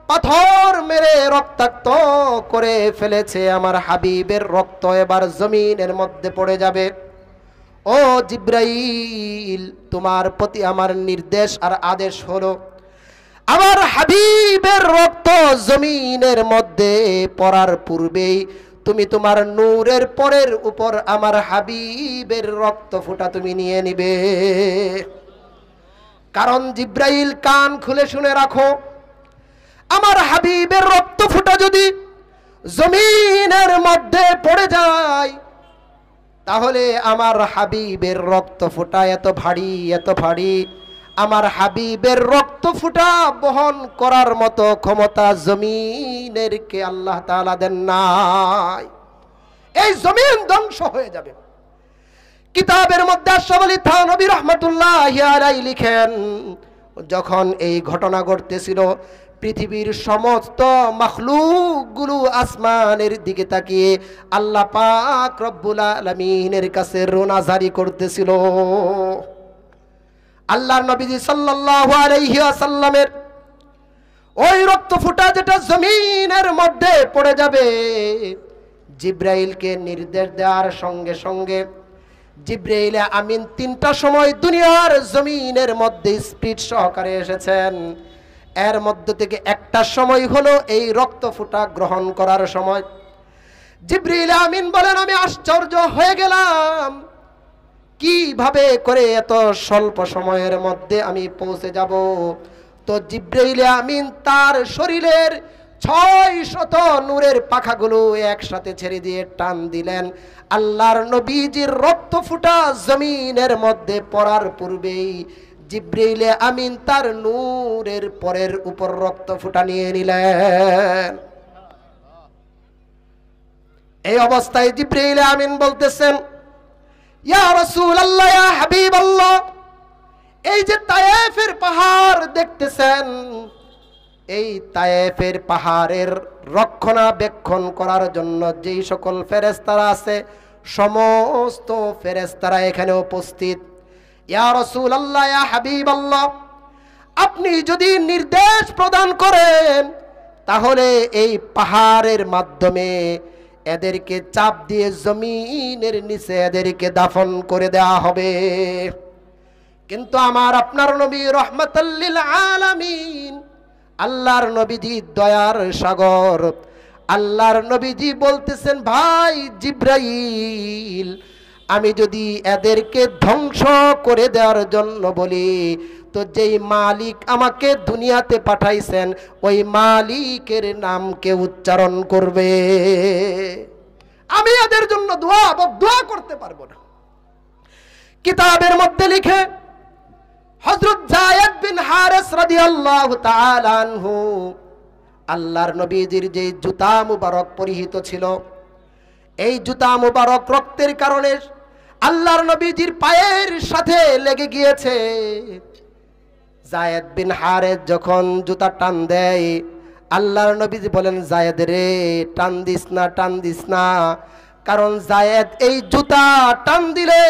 পাথর মেরে রক্তাক্ত করে ফেলেছে। আমার হাবিবের রক্ত এবার জমিনের মধ্যে পড়ে যাবে। ও জিবরাইল, তোমার প্রতি আমার নির্দেশ আর আদেশ হলো, আমার হাবিবের রক্ত জমিনের মধ্যে পড়ার পূর্বেই তুমি তোমার নূরের পরের উপর আমার হাবিবের রক্ত ফোঁটা তুমি নিয়ে নিবে। কারণ জিবরাইল, কান খুলে শুনে রাখো, আমার হাবিবের রক্ত ফোঁটা যদি জমিনের মধ্যে পড়ে যায়, তাহলে আমার হাবিবের রক্ত ফোঁটা এত ভারী, আমার হাবিবের রক্ত ফোঁটা বহন করার মতো ক্ষমতা জমিনের কে আল্লাহ তাআলা দেন নাই। এই জমিন ধ্বংস হয়ে যাবে। কিতাবের মধ্যে আশরাফ আলী থানভী রাহমাতুল্লাহি আলাইহি লিখেন, যখন এই ঘটনা ঘটতেছিল, পৃথিবীর সমস্ত মাখলুকগুলো আসমানের দিকে তাকিয়ে আল্লাহ পাক রব্বুল আলামিনের কাছে রোনা জারি করতেছিল। আল্লাহর নবীজি সাল্লাল্লাহু আলাইহি ওয়াসাল্লামের ওই রক্ত ফোঁটা যেটা জমিনের মধ্যে পড়ে যাবে, জিবরাইলকে নির্দেশ দেওয়ার সঙ্গে সঙ্গে জিবরাইল আমিন 3টা সময় দুনিয়ার জমিনের মধ্যে স্পিড সহকারে এসেছেন। এর মধ্য থেকে একটা সময় হলো এই রক্ত ফোঁটা গ্রহণ করার সময়। জিবরাইল আমিন বলেন, আমি আশ্চর্য হয়ে গেলাম, কিভাবে করে এত স্বল্প সময়ের মধ্যে আমি পৌঁছে যাব। তো জিবরাইল আমিন তার শরীরের 600 নূরের পাখাগুলো একসাথে ছেড়ে দিয়ে টান দিলেন। আল্লাহর নবীজির রক্ত ফোঁটা জমিনের মধ্যে পড়ার পূর্বেই জিবরাইল আমিন তার নূরের পরের উপর রক্ত ফোঁটা নিয়ে নিলেন। এই অবস্থায় জিবরাইল আমিন বলতেছেন, ইয়া রাসূলুল্লাহ, ইয়া হাবিবাল্লাহ, এই যে তায়েফের পাহাড় দেখতেছেন, এই তায়েফের পাহাড়ের রক্ষণাবেক্ষণ করার জন্য যেই সকল ফেরেশতারা আছে, সমস্ত ফেরেশতারা এখানে উপস্থিত। ইয়া রাসূলুল্লাহ, ইয়া হাবিবাল্লাহ, আপনি যদি নির্দেশ প্রদান করেন, তাহলে এই পাহাড়ের মাধ্যমে এদেরকে চাপ দিয়ে জমিনের নিচে এদেরকে দাফন করে দেওয়া হবে। কিন্তু আমার আপনার নবী রাহমাতাল লিল আলামিন, আল্লাহর নবীজি দয়ার সাগর, আল্লাহর নবীজি বলতেছেন, ভাই জিবরাইল, আমি যদি এদেরকে ধ্বংস করে দেওয়ার জন্য বলি, তো যেই মালিক আমাকে দুনিয়াতে পাঠাইছেন ওই মালিকের নামকে উচ্চারণ করবে, আমি এদের জন্য দোয়া করতে পারবো না। কিতাবের মধ্যে লিখে হযরত যায়েদ বিন হারিস রাদিয়াল্লাহু তাআলা আনহু, আল্লাহর নবীজির যে জুতা মুবারক পরিহিত ছিল, এই জুতা মুবারক রক্তের কারণে আল্লাহর নবীজির পায়ের সাথে লেগে গিয়েছে। যায়েদ বিন হারিস যখন জুতা টান দেয়, আল্লাহর নবীজি বলেন, যায়েদ রে, টান দিস না, কারণ যায়েদ এই জুতা টান দিলে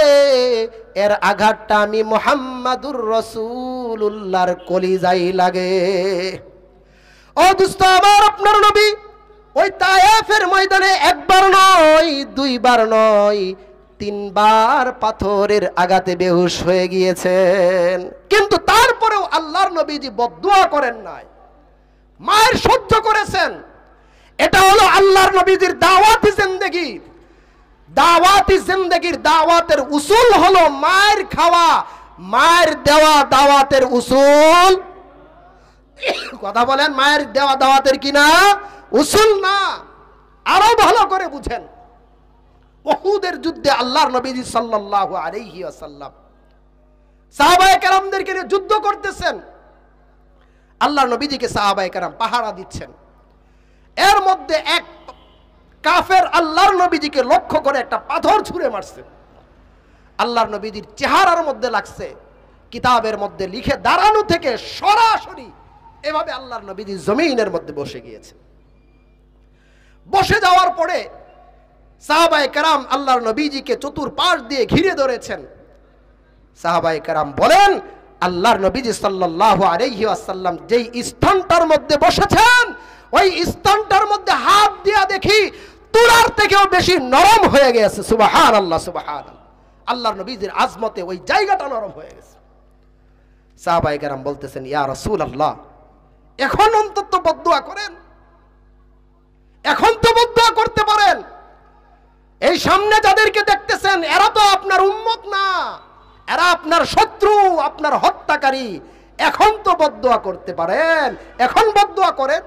এর আঘাতটা আমি মুহাম্মাদুর রাসূলুল্লাহর কলিজায় লাগে। ও দোস্ত আমার, আপনার নবী ওই তায়েফের ময়দানে একবার নয়, দুইবার নয়, 3 বার পাথরের আঘাতে বেহুশ হয়ে গিয়েছেন। কিন্তু তারপরেও আল্লাহর নবীজি বদদুয়া করেন নাই, মায়ের সহ্য করেছেন। এটা হলো আল্লাহর নবীজির দাওয়াতি জিন্দেগি। দাওয়াতি জিন্দেগির দাওয়াতের উসুল হলো মায়ের খাওয়া, মায়ের দেওয়া দাওয়াতের উসুল। কথা বলেন, মায়ের দেওয়া দাওয়াতের কি না উসুল না। আরো ভালো করে বুঝেন, উহুদের যুদ্ধে আল্লাহর নবীজি সাল্লাল্লাহু আলাইহি ওয়াসাল্লাম সাহাবায়ে কেরামদেরকে নিয়ে যুদ্ধ করতেছেন। আল্লাহর নবীজিকে সাহাবায়ে কেরাম পাহারা দিচ্ছেন। এর মধ্যে এক কাফের আল্লাহর নবীজিকে লক্ষ্য করে একটা পাথর ছুঁড়ে মারছে। আল্লাহর নবীজির চেহারার মধ্যে লাগছে, কিতাবের মধ্যে লিখে দাঁড়ানো থেকে সরাসরি এভাবে আল্লাহর নবীজি জমিনের মধ্যে বসে গিয়েছে। বসে যাওয়ার পরে সাহাবায়ে কেরাম আল্লাহর নবীজিকে চতুর্পাশ দিয়ে ঘিরে ধরেছেন। সাহাবায়ে কেরাম বলেন, আল্লাহর নবীজি সাল্লাল্লাহু আলাইহি ওয়াসাল্লাম যেই স্থানটার মধ্যে বসেছেন, ওই স্থানটার মধ্যে হাত দিয়া দেখি তুলার থেকেও বেশি নরম হয়ে গেছে। সুবহানাল্লাহ, সুবহানাল্লাহ। আল্লাহর নবীজির আজমতে ওই জায়গাটা নরম হয়ে গেছে। সাহাবায়ে কেরাম বলতেছেন, ইয়া রাসূলুল্লাহ, এখন অন্তত বদদুয়া করেন, এখন তো বদদুয়া করতে পারেন। এই সামনে যাদেরকে দেখতেছেন এরা তো আপনার উম্মত না, এরা আপনার শত্রু, আপনার হত্যাকারী। এখন তো বদদুয়া করতে পারেন, এখন বদদুয়া করেন।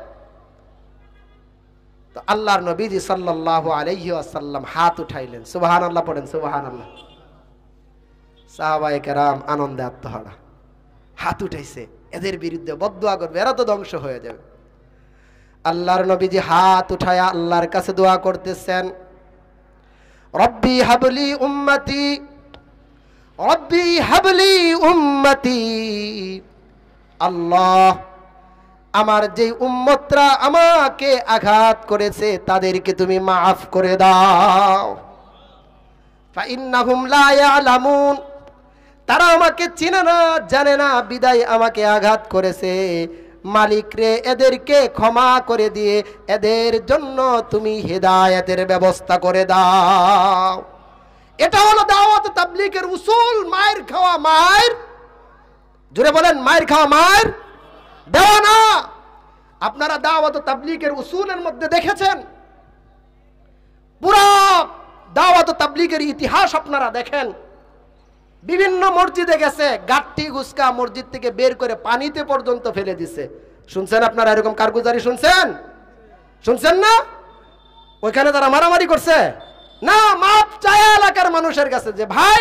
তো আল্লাহর নবীজি সাল্লাল্লাহু আলাইহি ওয়াসাল্লাম হাত উঠাইলেন। সুবহানাল্লাহ পড়েন, সুবহানাল্লাহ। সাহাবায়ে কেরাম আনন্দে আত্মহারা, হাত উঠাইছে, এদের বিরুদ্ধে বদদুয়া করবে, এরা তো ধ্বংস হয়ে যাবে। আল্লাহর নবীজি হাত উঠায়া আল্লাহর কাছে দোয়া করতেছেন, রব্বি হাবলি উম্মতি, রব্বি হাবলি উম্মতি। আল্লাহ, আমার যে উম্মতরা আমাকে আঘাত করেছে তাদেরকে তুমি মাফ করে দাও। ফাইন্নাহুম লা ইয়ালামুন, তারা আমাকে চিনে না, জানে না, বিদায় আমাকে আঘাত করেছে। মালিক রে, এদেরকে ক্ষমা করে দিয়ে এদের জন্য তুমি হেদায়েতের ব্যবস্থা করে দাও। এটা হলো দাওয়াত তাবলীগের উসুল। মায়ের খাওয়া, মায়ের, জোরে বলেন, মায়ের খাওয়া মায়ের দেওয়া না। আপনারা দাওয়াত তাবলীগের উসুলের মধ্যে দেখেছেন, পুরো দাওয়াত তাবলীগের ইতিহাস আপনারা দেখেন। বিভিন্ন মসজিদে গেছে, গাট্টি গুসকা মসজিদ থেকে বের করে পানিতে পর্যন্ত ফেলে দিছে। শুনছেন আপনারা এরকম কারগুজারি? শুনছেন? শুনছেন না? ওইখানে তারা মারামারি করছে না, মাপ চায় এলাকার মানুষের কাছে যে ভাই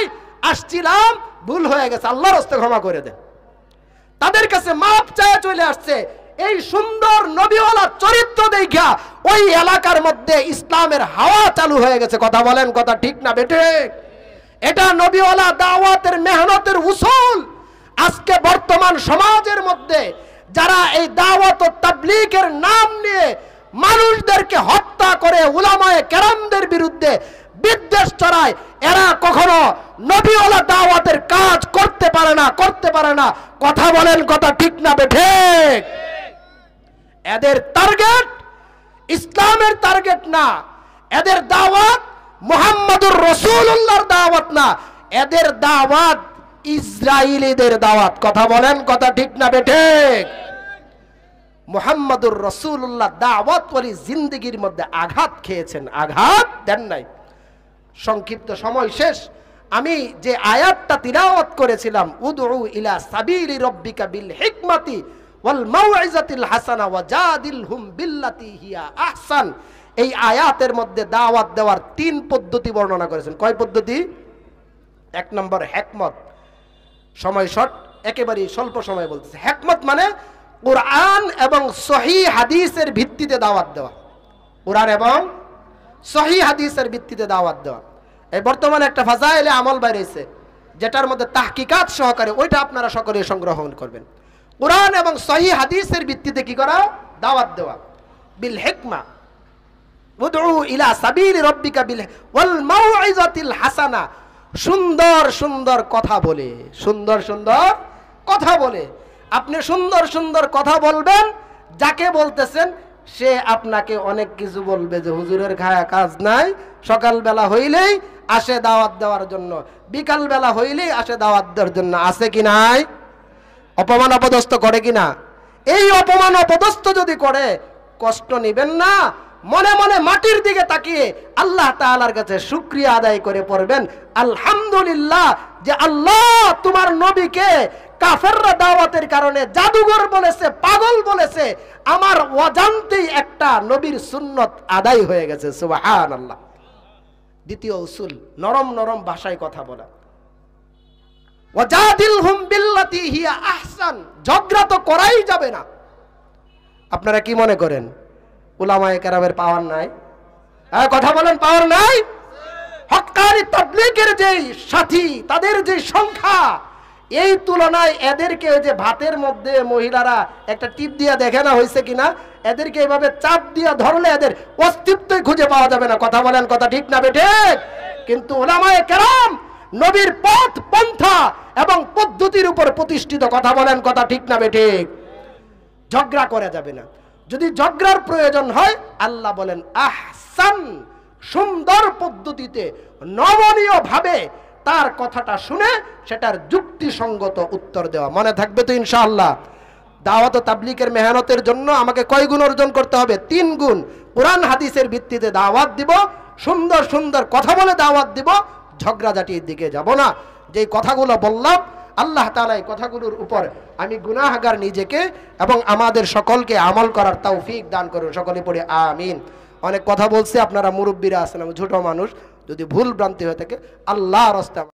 আসছিলাম, ভুল হয়ে গেছে, আল্লাহর হস্তে ক্ষমা করে দেন। তাদের কাছে মাপ চায় চলে আসছে। এই সুন্দর নবীওয়ালা চরিত্র দেখা ওই এলাকার মধ্যে ইসলামের হাওয়া চালু হয়ে গেছে। কথা বলেন, কথা ঠিক না বেটে? এটা নবীওয়ালা দাওয়াতের মেহনতের উসুল। আজকে বর্তমান সমাজের মধ্যে যারা এই দাওয়াত ও তাবলীগের নাম নিয়ে মানুষদেরকে হত্যা করে, উলামায়ে কেরামদের বিরুদ্ধে বিদ্বেষ ছড়ায়, এরা কখনো নবীওয়ালা দাওয়াতের কাজ করতে পারে না, করতে পারে না। কথা বলেন, কথা ঠিক না বেঠে? এদের টার্গেট ইসলামের টার্গেট না, এদের দাওয়াত মুহাম্মদুর রাসূলুল্লাহর দাওয়াত না, এদের দাওয়াত ইসরাইলীদের দাওয়াত। কথা বলেন, কথা ঠিক না বেঠে? মুহাম্মদুর রাসূলুল্লাহ দাওয়াত ওয়ালি জিন্দেগির মধ্যে আঘাত খেয়েছেন, আঘাত দেন নাই। সংক্ষিপ্ত সময় শেষ। আমি যে আয়াতটা তিলাওয়াত করেছিলাম, উদউ ইলা সাবিলি রাব্বিকা বিল হিকমাতি ওয়াল মাউইজাতিল হাসানা ওয়াজাদিলহুম বিল্লাতি হিয়া আহসান, এই আয়াতের মধ্যে দাওয়াত দেওয়ার 3 পদ্ধতি বর্ণনা করেছেন। কয় পদ্ধতি? 1 নম্বর হিকমত। সময় শর্ট, একেবারে স্বল্প সময় বলতেছে। হিকমত মানে কুরআন এবং সহিহ হাদিসের ভিত্তিতে দাওয়াত দেওয়া। কুরআন এবং সহিহ হাদিসের ভিত্তিতে দাওয়াত দেওয়া। এই বর্তমানে একটা ফাজাইলে আমল বাইরেছে, যেটার মধ্যে তাহকিকাত সহকারে, ওইটা আপনারা সকলে সংগ্রহ করবেন। কুরআন এবং সহিহ হাদিসের ভিত্তিতে কি করা? দাওয়াত দেওয়া। বিল হিকমা, উদউ ইলা সাবিলি রাব্বিকা বিল ওয়াল মাউইজাতিল হাসানা, সুন্দর সুন্দর কথা বলে, সুন্দর সুন্দর কথা বলে। আপনি সুন্দর সুন্দর কথা বলবেন, যাকে বলতেছেন সে আপনাকে অনেক কিছু বলবে যে হুজুরের খায়া কাজ নাই, সকালবেলা হইলেই আসে দাওয়াত দেওয়ার জন্য, বিকাল বেলা হইলেই আসে দাওয়াত দেওয়ার জন্য। আছে কি নাই? অপমান অপদস্থ করে কিনা? এই অপমান অপদস্থ যদি করে, কষ্ট নিবেন না, মনে মনে মাটির দিকে তাকিয়ে আল্লাহ তাআলার কাছে শুকরিয়া আদায় করে পড়বেন, আলহামদুলিল্লাহ যে আল্লাহ তোমার নবীকে কাফেররা দাওয়াতের কারণে জাদুঘর বলেছে, পাগল বলেছে, আমার অজান্তেই একটা নবীর সুন্নত আদায় হয়ে গেছে। সুবহানাল্লাহ। দ্বিতীয় উসুল, নরম নরম ভাষায় কথা বলা। ওয়াজাদিলহুম বিল্লাতি হিয়া আহসান, ঝগড়া তো করাই যাবে না। আপনারা কি মনে করেন উলামায়ে কেরামের পাওয়ার নাই? কথা বলেন, পাওয়ার নাই? হক্কানি তাবলীগের যেই সাথী, তাদের যে সংখ্যা, এই তুলনায় এদেরকে যে ভাতের মধ্যে মহিলারা একটা টিপ দিয়া দেখে না হয়েছে কিনা, এদেরকে এইভাবে চাপ দিয়া ধরলে এদের অস্তিত্বই খুঁজে পাওয়া যাবে না। কথা বলেন, কথা ঠিক না বেঠিক? কিন্তু উলামায়ে কেরাম নবীর পথ পন্থা এবং পদ্ধতির উপর প্রতিষ্ঠিত। কথা বলেন, কথা ঠিক না বেঠিক? ঝগড়া করা যাবে না। যদি ঝগড়ার প্রয়োজন হয়, আল্লাহ বলেন আহসান, সুন্দর পদ্ধতিতে নমনীয় ভাবে তার কথাটা শুনে সেটার যুক্তিসঙ্গত উত্তর দেওয়া। মনে থাকবে তো ইনশাআল্লাহ? দাওয়াত ও তাবলীগের মেহনতের জন্য আমাকে কয় গুণ অর্জন করতে হবে? 3 গুণ। কোরআন হাদিসের ভিত্তিতে দাওয়াত দিব, সুন্দর সুন্দর কথা বলে দাওয়াত দিব, ঝগড়াঝাটির দিকে যাব না। যেই কথাগুলো বললাম, আল্লাহ তাআলা এই কথাগুলোর উপর আমি গুনাহগার নিজেকে এবং আমাদের সকলকে আমল করার তৌফিক দান করুন। সকলে পড়ে আমিন। অনেক কথা বলছি, আপনারা মুরব্বীরা আছেন, আমি ছোট মানুষ, যদি ভুল ভ্রান্তি হয়ে থাকে আল্লাহর রাস্তায়